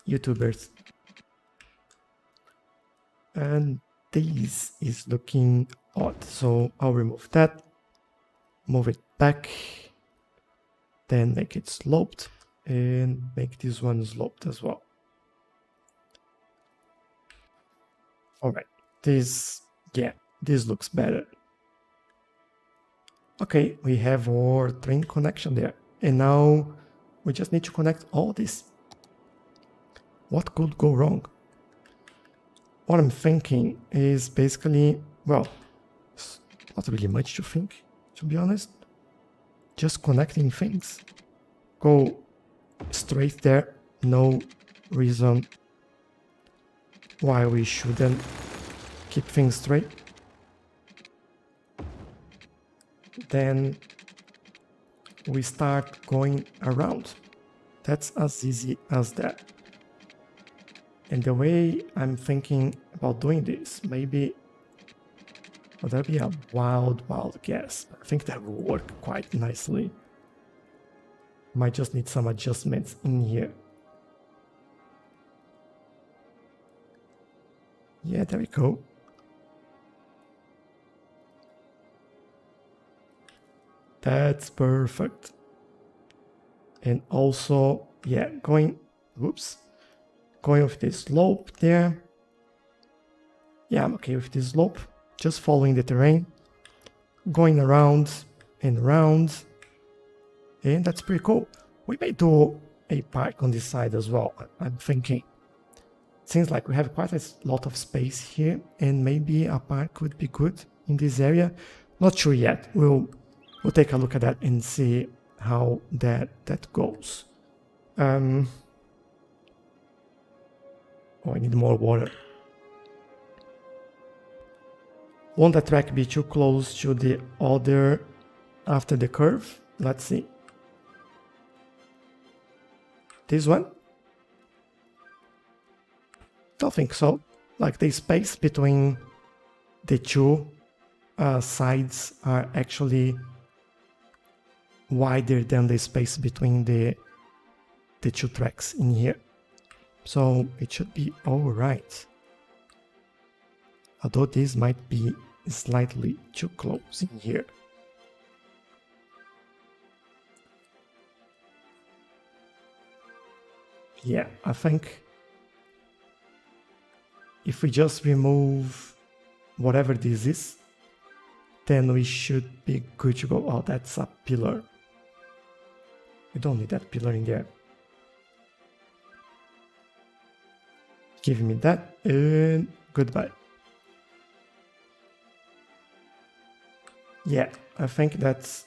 YouTubers. And this is looking odd, so I'll remove that, move it back, then make it sloped, and make this one sloped as well. Alright, this looks better. Okay, we have our train connection there, and now we just need to connect all this. What could go wrong? What I'm thinking is basically, well, not really much to think, to be honest. Just connecting things. Go straight there, no reason why we shouldn't keep things straight. Then we start going around. That's as easy as that. And the way I'm thinking about doing this, maybe, well, that'd be a wild guess. I think that will work quite nicely. Might just need some adjustments in here. Yeah, there we go. That's perfect. And also, yeah, going with this slope there. Yeah, I'm okay with this slope. Just following the terrain. Going around and around. And that's pretty cool. We may do a park on this side as well, I'm thinking. Seems like we have quite a lot of space here, and maybe a park would be good in this area. Not sure yet. We'll take a look at that and see how that goes. Oh, I need more water. Won't the track be too close to the other after the curve? Let's see. This one? Don't think so. Like the space between the two sides are actually wider than the space between the two tracks in here. So it should be alright. Although this might be slightly too close in here. Yeah, I think if we just remove whatever this is, then we should be good to go. Oh, that's a pillar. We don't need that pillar in there. Give me that and goodbye. Yeah, I think that's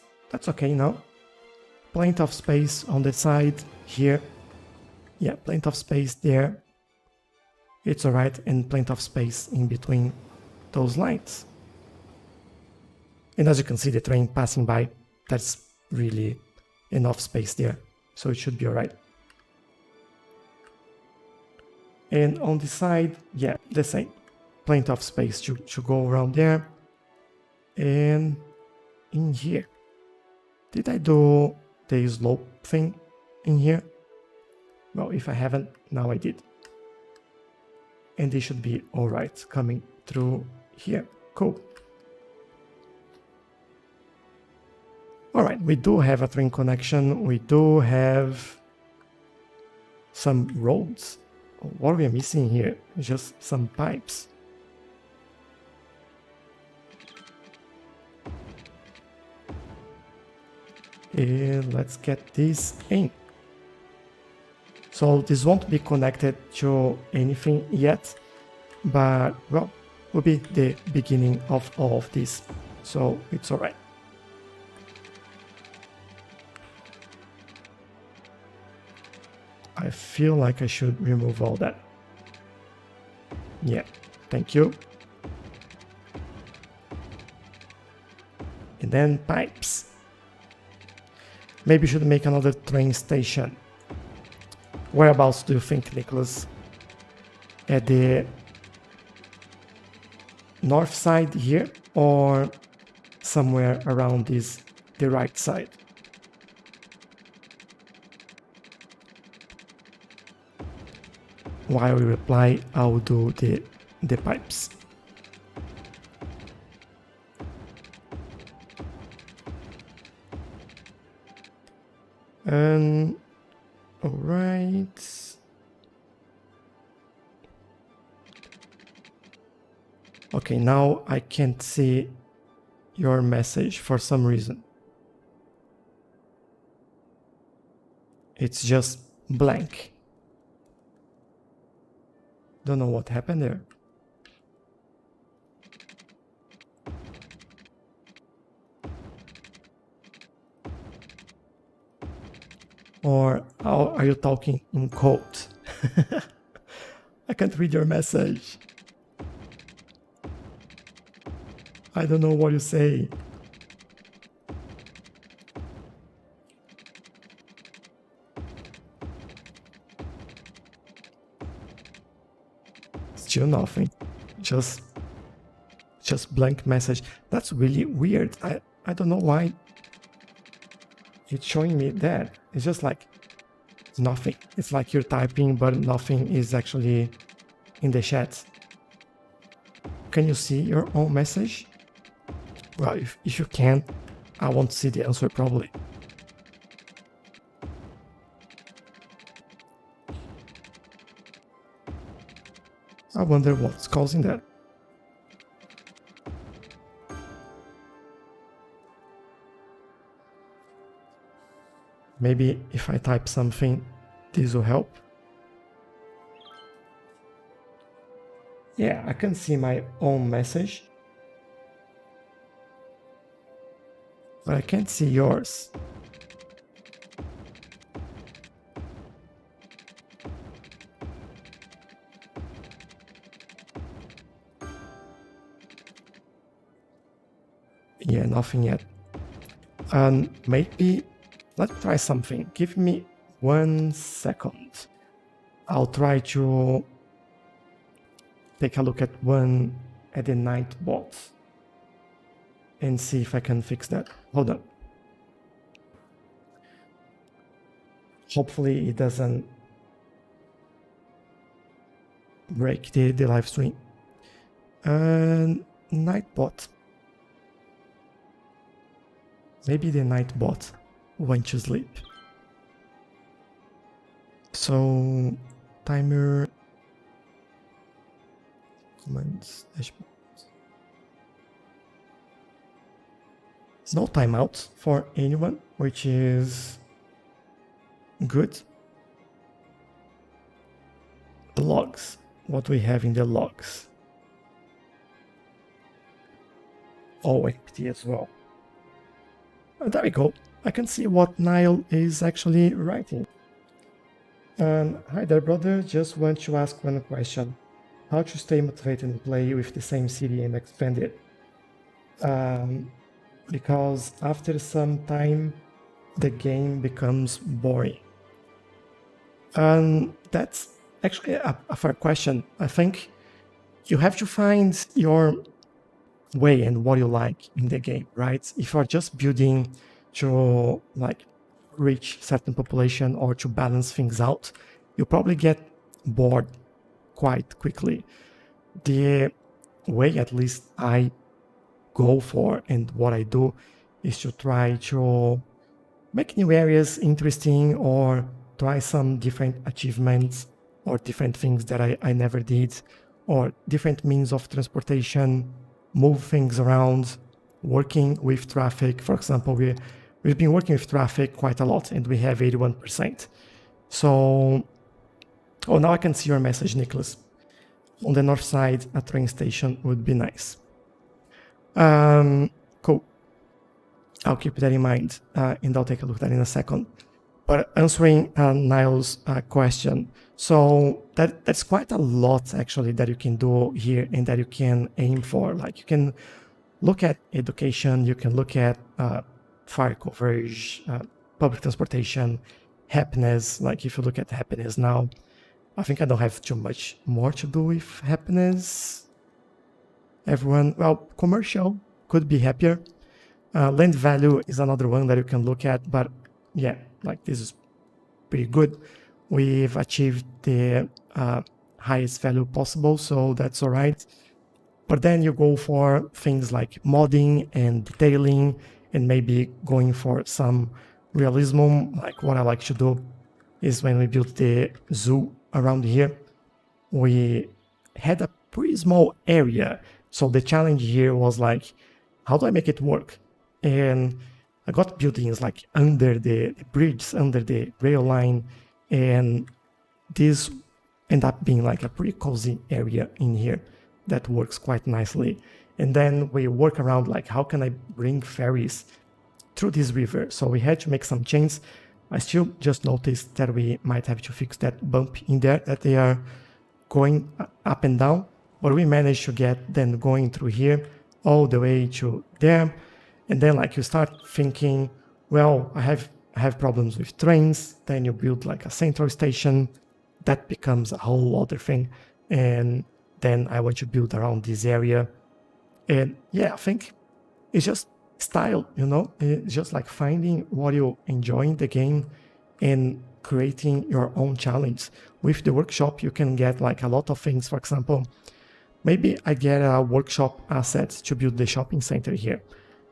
okay now. Plenty of space on the side here. Yeah, plenty of space there. It's alright, and plenty of space in between those lines. And as you can see, the train passing by, that's really enough space there. So it should be alright. And on the side, yeah, the same. Plenty of space to go around there. And in here. Did I do the slope thing in here? Well, if I haven't, now I did. And they should be alright coming through here. Cool. Alright, we do have a train connection. We do have some roads. What are we missing here? Just some pipes. And let's get this in. So this won't be connected to anything yet, but well, will be the beginning of all of this, so it's alright. I feel like I should remove all that. Yeah, thank you. And then pipes. Maybe we should make another train station. Whereabouts do you think, Nicholas? At the north side here, or somewhere around this, the right side? While we reply, I'll do the pipes. All right. Okay, now I can't see your message for some reason. It's just blank. Don't know what happened there. Or are you talking in code? I can't read your message. I don't know what you say. Still nothing. Just blank message. That's really weird. I don't know why it's showing me that. It's just like nothing. It's like you're typing, but nothing is actually in the chat. Can you see your own message? Well, if you can, I won't see the answer probably. I wonder what's causing that. Maybe if I type something, this will help. Yeah, I can see my own message, but I can't see yours. Yeah, nothing yet. And maybe let's try something. Give me 1 second. I'll try to take a look at the night bot and see if I can fix that. Hold on. Hopefully it doesn't break the live stream. Nightbot. Maybe the nightbot went to sleep. So timer commands dashboard. No timeout for anyone, which is good. Logs. What we have in the logs. All empty as well. There we go. I can see what Niall is actually writing. Hi there, brother. Just want to ask one question. How to stay motivated and play with the same city and expand it? Because after some time, the game becomes boring. That's actually a fair question. I think you have to find your way and what you like in the game, right? If you're just building to like reach certain population or to balance things out, you probably get bored quite quickly. The way at least I go for and what I do is to try to make new areas interesting or try some different achievements or different things that I never did, or different means of transportation, move things around, working with traffic. For example, we've been working with traffic quite a lot and we have 81%. So, oh, now I can see your message, Nicholas. On the north side, a train station would be nice. Cool. I'll keep that in mind and I'll take a look at that in a second. But answering Niall's question, so that's quite a lot actually that you can do here and that you can aim for. Like you can look at education, you can look at fire coverage, public transportation, happiness. Like if you look at happiness now, I think I don't have too much more to do with happiness. Everyone, well, commercial could be happier. Land value is another one that you can look at, but yeah, like this is pretty good. We've achieved the highest value possible, so that's all right. But then you go for things like modding and detailing and maybe going for some realism. Like what I like to do is when we built the zoo around here, we had a pretty small area. So the challenge here was like, how do I make it work? And I got buildings like under the bridge, under the rail line, and this ended up being like a pretty cozy area in here that works quite nicely. And then we work around like, how can I bring ferries through this river? So we had to make some changes. I still just noticed that we might have to fix that bump in there, that they are going up and down, but we managed to get them going through here all the way to there. And then like you start thinking, well, I have problems with trains. Then you build like a central station. That becomes a whole other thing. And then I want to build around this area. And yeah, I think it's just style, you know? It's just like finding what you enjoy in the game and creating your own challenge. With the workshop, you can get like a lot of things. For example, maybe I get a workshop asset to build the shopping center here.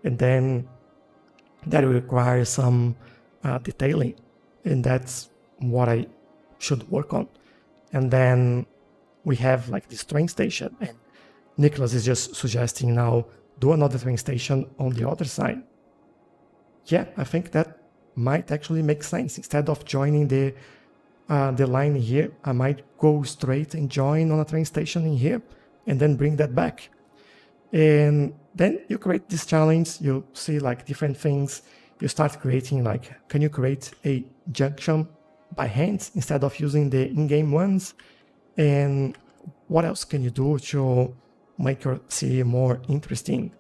And then that will require some detailing. And that's what I should work on. And then we have like this train station. And Nicholas is just suggesting now, do another train station on the other side. Yeah, I think that might actually make sense. Instead of joining the line here, I might go straight and join on a train station in here and then bring that back. And then you create this challenge, you see like different things, you start creating like, can you create a junction by hand instead of using the in-game ones? And what else can you do to make your city more interesting?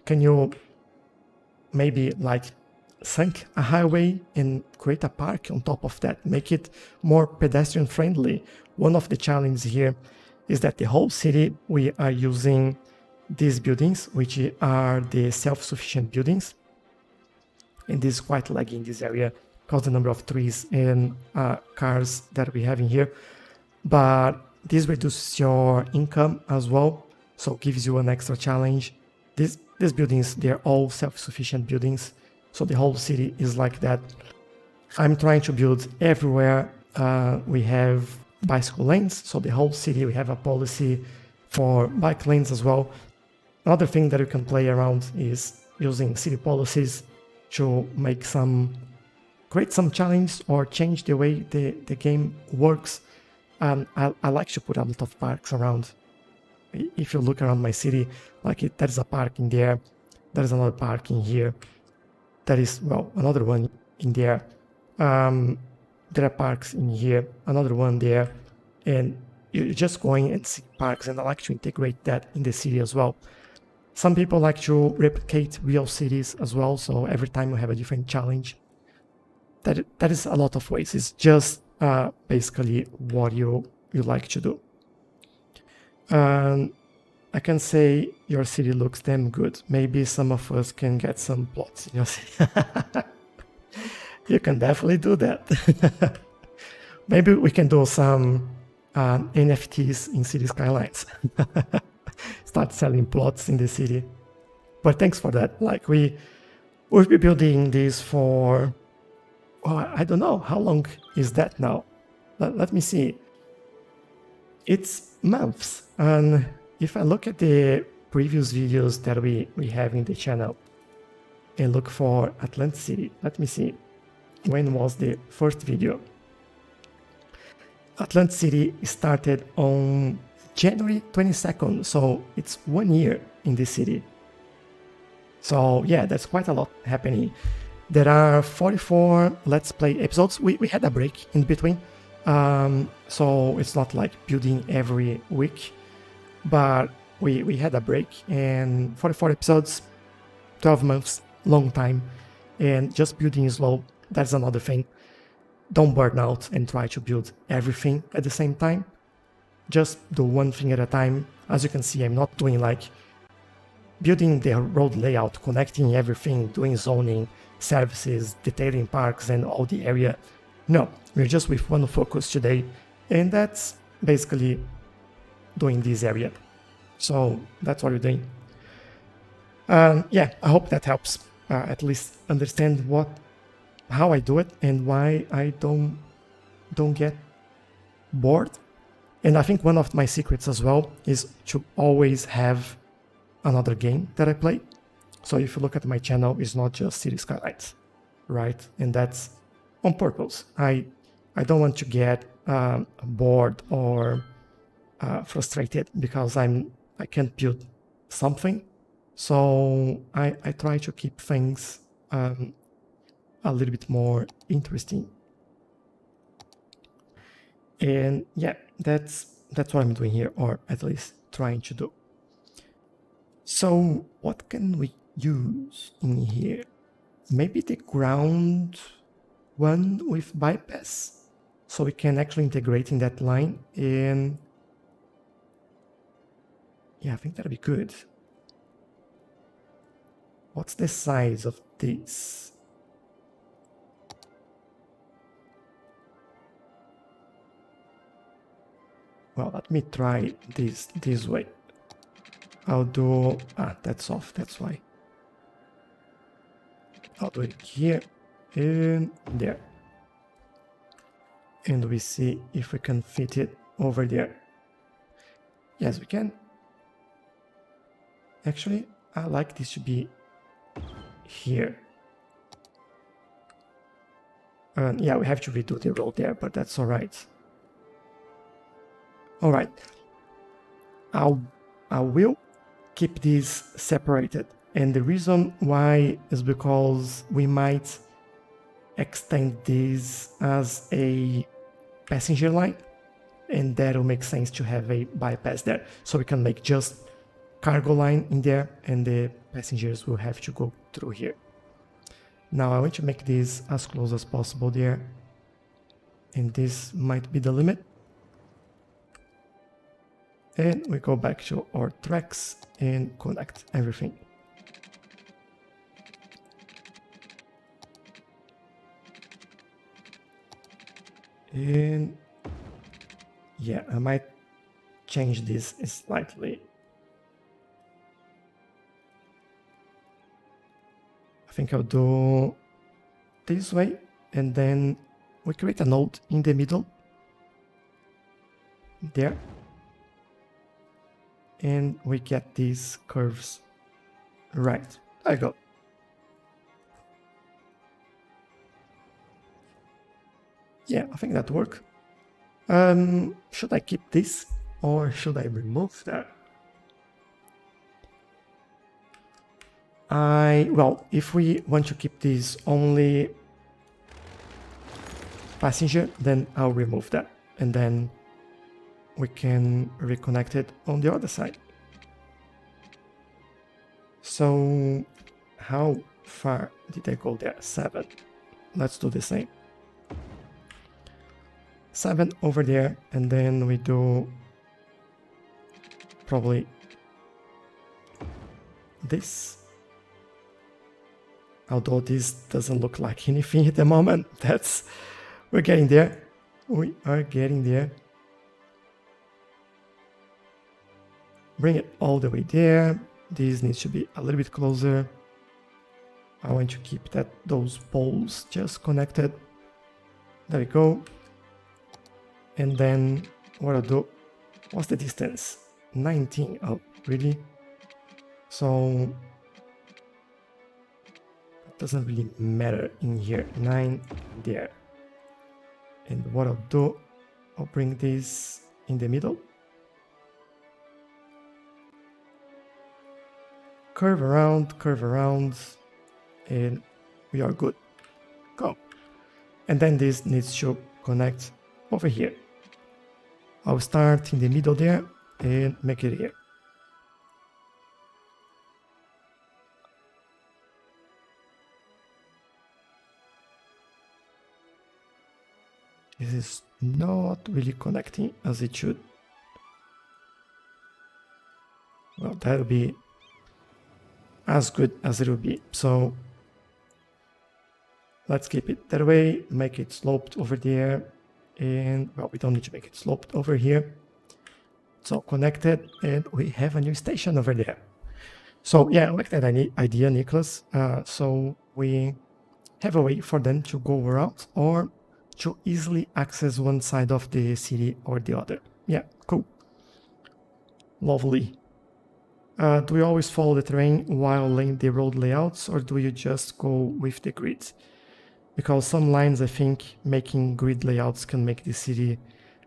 Can you maybe like sink a highway and create a park on top of that, make it more pedestrian friendly? One of the challenges here is that the whole city, we are using these buildings, which are the self-sufficient buildings. And this is quite laggy in this area because the number of trees and cars that we have in here. But this reduces your income as well, so gives you an extra challenge. These buildings, they're all self-sufficient buildings, so the whole city is like that. I'm trying to build everywhere. We have bicycle lanes, so the whole city, we have a policy for bike lanes as well. Another thing that you can play around is using city policies to make create some challenge or change the way the game works. I like to put a lot of parks around. If you look around my city, like there's a park in there, there's another park in here, there is, well, another one in there. There are parks in here, another one there, and you're just going and see parks, and I like to integrate that in the city as well. Some people like to replicate real cities as well, so every time you have a different challenge. That is a lot of ways. It's just basically what you like to do. I can say your city looks damn good. Maybe some of us can get some plots in your city. You can definitely do that. Maybe we can do some NFTs in Cities Skylines. Start selling plots in the city. But thanks for that. Like we've been building this for, I don't know, how long is that now? Let me see. It's months. And if I look at the previous videos that we have in the channel and look for Atlantis City, let me see. When was the first video? Atlantis City started on January 22nd, so it's 1 year in this city. So yeah, that's quite a lot happening. There are 44 Let's Play episodes. We had a break in between, so it's not like building every week, but we had a break, and 44 episodes, 12 months, long time, and just building is slow. That's another thing. Don't burn out and try to build everything at the same time. Just do one thing at a time. As you can see, I'm not doing like building the road layout, connecting everything, doing zoning, services, detailing parks and all the area. No, we're just with one focus today, and that's basically doing this area. So that's what we're doing. Yeah, I hope that helps at least understand how I do it and why I don't get bored. And I think one of my secrets as well is to always have another game that I play. So if you look at my channel, it's not just Cities Skylines, right? And that's on purpose. I don't want to get bored or frustrated because I can't build something. So I try to keep things a little bit more interesting. And yeah, that's what I'm doing here, or at least trying to do. So what can we use in here? Maybe the ground one with bypass, so we can actually integrate in that line. And yeah, I think that'd be good. What's the size of this? Well, let me try this way. I'll do, that's off, that's why. I'll do it here and there. And we see if we can fit it over there. Yes, we can. Actually, I like this to be here. Yeah, we have to redo the road there, but that's all right. All right. I will keep these separated. And the reason why is because we might extend this as a passenger line, and that will make sense to have a bypass there. So we can make just cargo line in there, and the passengers will have to go through here. Now I want to make this as close as possible there, and this might be the limit. And we go back to our tracks and connect everything. And yeah, I might change this slightly. I think I'll do this way, and then we create a node in the middle there, and we get these curves right. There you go. Yeah, I think that worked. Should I keep this or should I remove that? Well, if we want to keep this only passenger, then I'll remove that, and then we can reconnect it on the other side. So how far did I go there? 7. Let's do the same. 7 over there, and then we do probably this. Although this doesn't look like anything at the moment, we're getting there. We are getting there. Bring it all the way there. This needs to be a little bit closer. I want to keep those poles just connected. There we go. And then what I'll do, what's the distance? 19, oh, really? So, it doesn't really matter in here, 9 there. And what I'll do, I'll bring this in the middle. Curve around, and we are good. Go. And then this needs to connect over here. I'll start in the middle there and make it here. This is not really connecting as it should. Well, that'll be as good as it will be. So let's keep it that way, make it sloped over there. And well, we don't need to make it sloped over here. It's all connected, and we have a new station over there. So yeah, I like that idea, Nicholas. So we have a way for them to go around or to easily access one side of the city or the other. Yeah, cool. Lovely. Do you always follow the terrain while laying the road layouts, or do you just go with the grids? Because some lines, I think, making grid layouts can make the city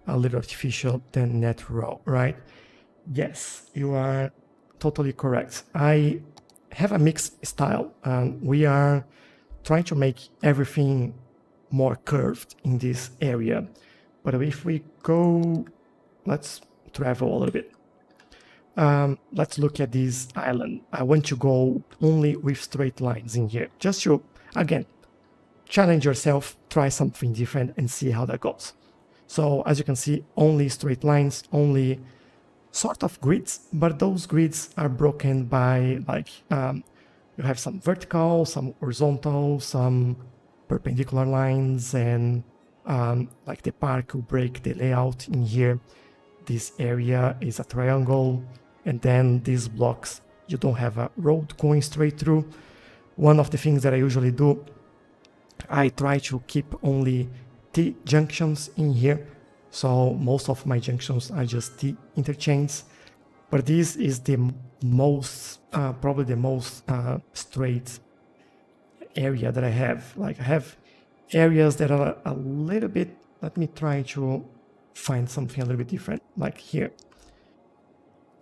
a little artificial than natural, right? Yes, you are totally correct. I have a mixed style. We are trying to make everything more curved in this area. But if we go, let's travel a little bit. Let's look at this island. I want to go only with straight lines in here. Just to, again, challenge yourself, try something different and see how that goes. So as you can see, only straight lines, only sort of grids, but those grids are broken by like, you have some vertical, some horizontal, some perpendicular lines, and like the park will break the layout in here. This area is a triangle, and then these blocks, you don't have a road going straight through. One of the things that I usually do, I try to keep only T junctions in here. So most of my junctions are just T interchanges. But this is the most, probably the most straight area that I have. Like I have areas that are a little bit, let me try to find something a little bit different, like here.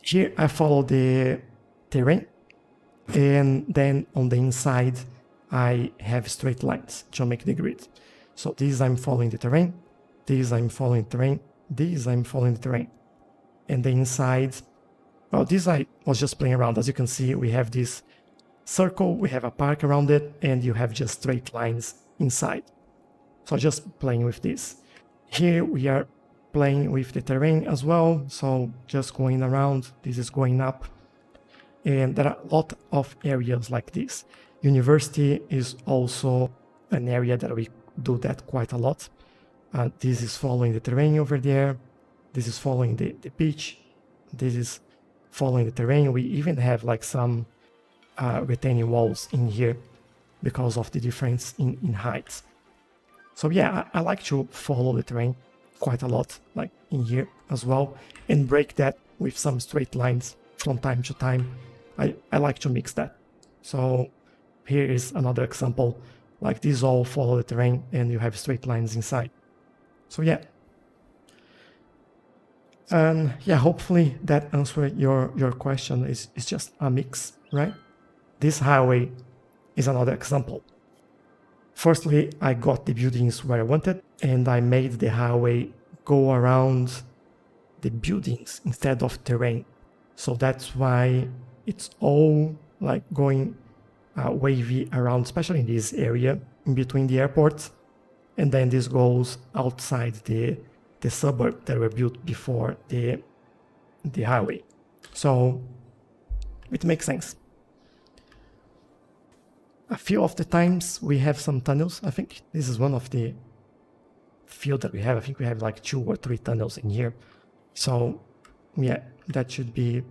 Here I follow the terrain, and then on the inside I have straight lines to make the grid. So this I'm following the terrain, this I'm following the terrain, this I'm following the terrain. And the inside, well, this I was just playing around. As you can see, we have this circle, we have a park around it, and you have just straight lines inside. So just playing with this. Here we are playing with the terrain as well, so just going around, this is going up. And there are a lot of areas like this. University is also an area that we do that quite a lot. This is following the terrain over there. This is following the beach. This is following the terrain. We even have like some retaining walls in here because of the difference in heights. So yeah, I like to follow the terrain quite a lot, like in here as well, and break that with some straight lines from time to time. I like to mix that. So here is another example, like these all follow the terrain and you have straight lines inside. So yeah. And yeah, hopefully that answered your question. It's just a mix, right? This highway is another example. Firstly, I got the buildings where I wanted, and I made the highway go around the buildings instead of terrain. So that's why it's all like going wavy around, especially in this area in between the airports. And then this goes outside the suburb that were built before the highway. So it makes sense. A few of the times we have some tunnels. I think this is one of the few that we have. I think we have like 2 or 3 tunnels in here. So yeah, that should be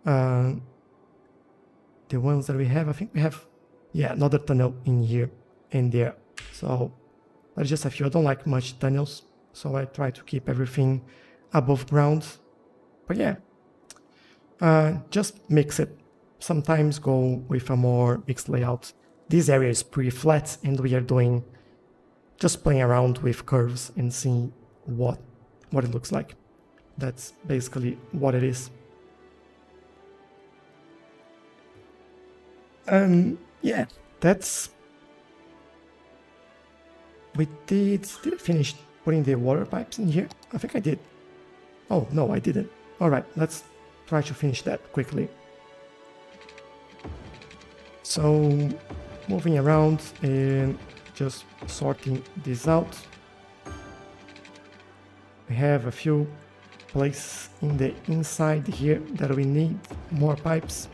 the ones that we have. I think we have, yeah, another tunnel in here and there. So there's just a few. I don't like much tunnels, so I try to keep everything above ground. But yeah, just mix it. Sometimes go with a more mixed layout. This area is pretty flat, and we are doing just playing around with curves and seeing what it looks like. That's basically what it is. Yeah, that's... Did I finish putting the water pipes in here? I think I did. Oh, no, I didn't. Alright, let's try to finish that quickly. So, moving around and just sorting this out. We have a few places in the inside here that we need more pipes.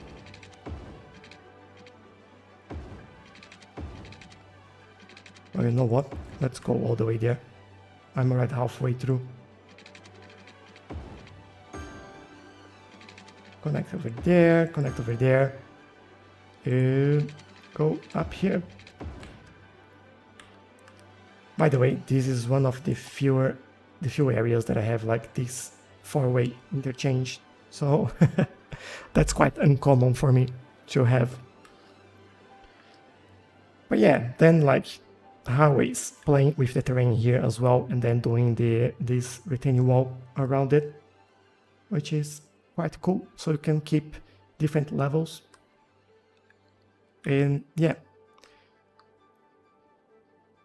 Well, you know what? Let's go all the way there. I'm already halfway through. Connect over there, connect over there. And go up here. By the way, this is one of the few areas that I have like this 4-way interchange. So that's quite uncommon for me to have. But yeah, then like highways, playing with the terrain here as well, and then doing this retaining wall around it, which is quite cool. So you can keep different levels. And yeah,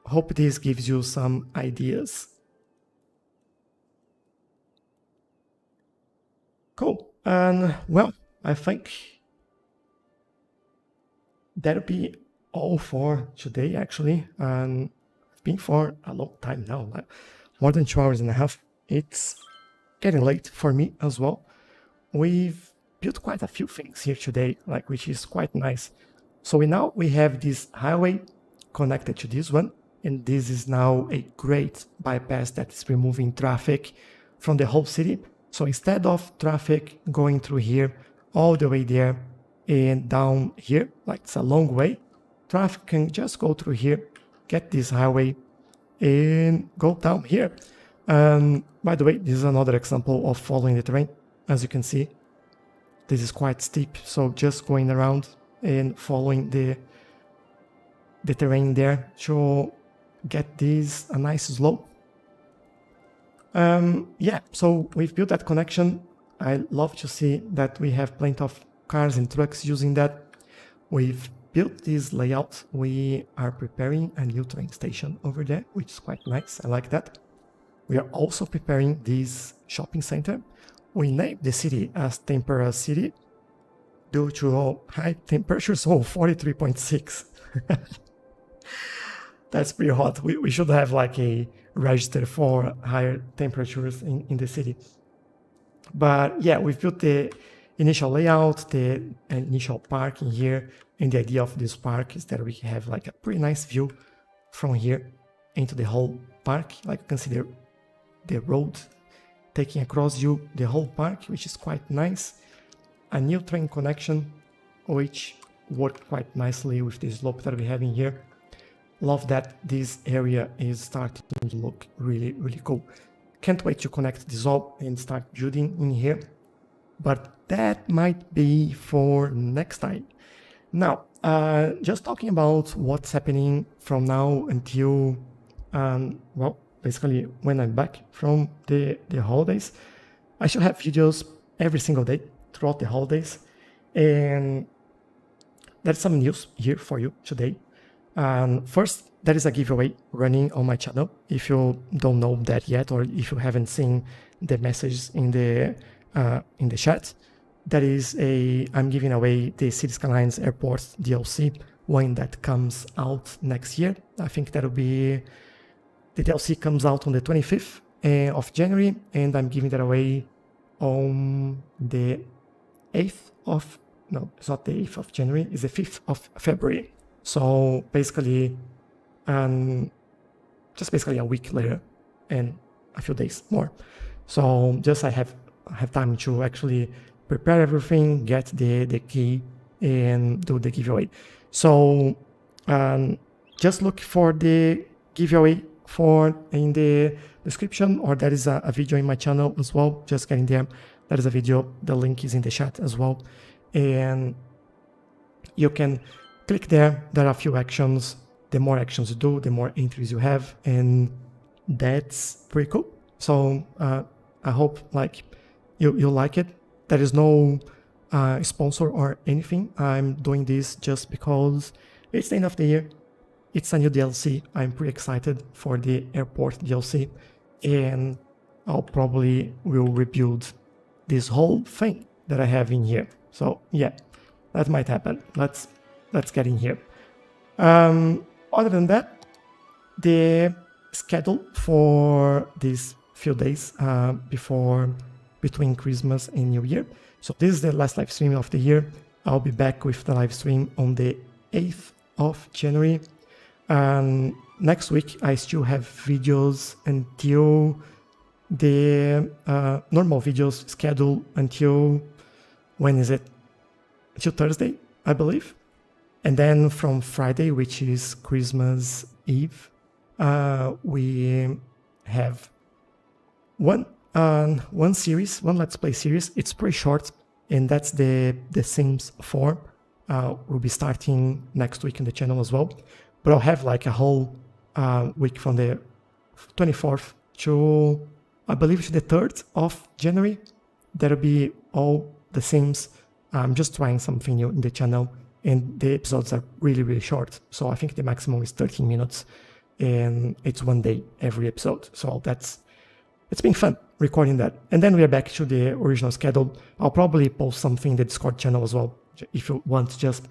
hope this gives you some ideas. Cool. And well, I think that'll be all for today, actually. And it's been for a long time now, like more than 2 hours and a half. It's getting late for me as well. We've built quite a few things here today, like, which is quite nice. So we have this highway connected to this one, and this is now a great bypass that is removing traffic from the whole city. So instead of traffic going through here all the way there and down here, like it's a long way, traffic can just go through here, get this highway, and go down here. By the way, this is another example of following the terrain. As you can see, this is quite steep, so just going around and following the terrain there to get this a nice slope. Yeah, so we've built that connection. I love to see that we have plenty of cars and trucks using that. We've built this layout. We are preparing a new train station over there, which is quite nice. I like that. We are also preparing this shopping center. We named the city as Tempera City due to high temperatures. Oh, 43.6. That's pretty hot. We should have like a register for higher temperatures in the city. But yeah, we've built the initial layout, the initial park in here. And the idea of this park is that we have like a pretty nice view from here into the whole park. Like you can see the road taking across you the whole park, which is quite nice. A new train connection, which worked quite nicely with the slope that we have in here. Love that this area is starting to look really, really cool. Can't wait to connect this all and start building in here. But that might be for next time. Now, just talking about what's happening from now until, well, basically when I'm back from the holidays. I should have videos every single day throughout the holidays. And there's some news here for you today. First, there is a giveaway running on my channel. If you don't know that yet, or if you haven't seen the messages in the chat, that is I'm giving away the Cities Skylines Airport DLC, one that comes out next year. I think that'll be, the DLC comes out on the 25th of January, and I'm giving that away on the 8th of, no, it's not the 8th of January, it's the 5th of February. So basically, just basically a week later and a few days more. So just I have time to actually prepare everything, get the key, and do the giveaway. So just look for the giveaway in the description, or there is a video in my channel as well. Just getting there. There is a video. The link is in the chat as well, and you can click there. There are a few actions. The more actions you do, the more entries you have, and that's pretty cool. So I hope like you like it. There is no sponsor or anything. I'm doing this just because it's the end of the year. It's a new DLC. I'm pretty excited for the airport DLC, and I'll probably will rebuild this whole thing that I have in here. So yeah, that might happen. Let's get in here. Other than that, the schedule for these few days between Christmas and New Year. So this is the last live stream of the year. I'll be back with the live stream on the 8th of January. Next week, I still have videos until the normal videos schedule until, when is it? Until Thursday, I believe. And then from Friday, which is Christmas Eve, we have one series, one Let's Play series. It's pretty short, and that's the Sims 4. We'll be starting next week in the channel as well. But I'll have like a whole week from the 24th to, I believe, to the 3rd of January. That'll be all the Sims. I'm just trying something new in the channel, and the episodes are really, really short. So I think the maximum is 13 minutes, and it's one day every episode. So it's been fun recording that. And then we are back to the original schedule. I'll probably post something in the Discord channel as well. If you want, just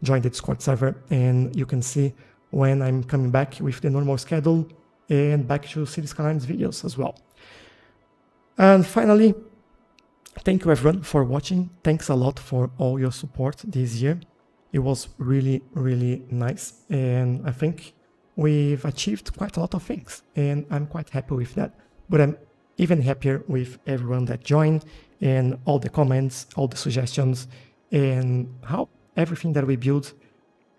join the Discord server, and you can see when I'm coming back with the normal schedule and back to Cities Skylines videos as well. And finally, thank you everyone for watching. Thanks a lot for all your support this year. It was really, really nice, and I think we've achieved quite a lot of things, and I'm quite happy with that. But I'm even happier with everyone that joined, and all the comments, all the suggestions, and how everything that we build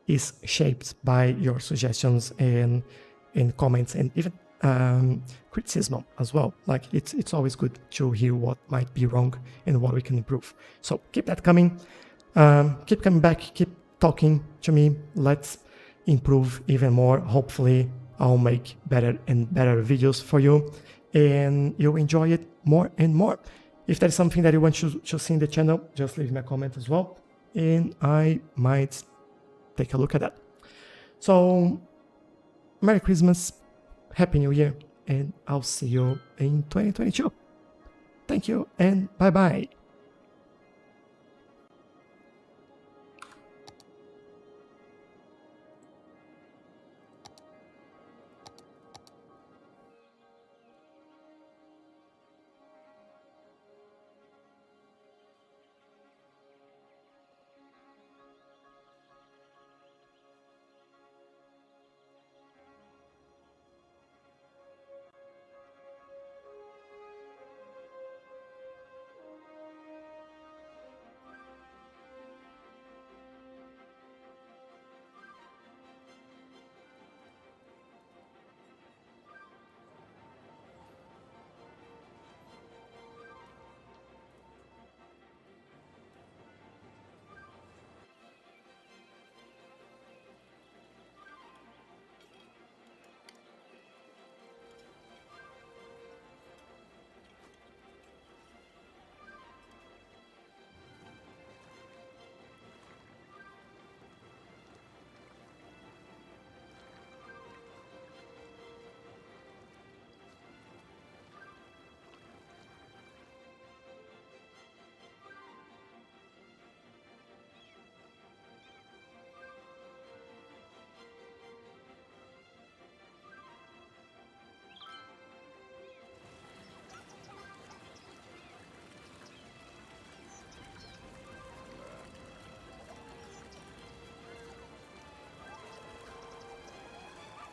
is shaped by your suggestions and comments, and even criticism as well. Like it's always good to hear what might be wrong and what we can improve. So keep that coming. Keep coming back. Keep talking to me. Let's improve even more. Hopefully I'll make better and better videos for you, and you'll enjoy it more and more. If there's something that you want to see in the channel, just leave me a comment as well, and I might take a look at that. So, Merry Christmas, Happy New Year, and I'll see you in 2022. Thank you, and bye-bye.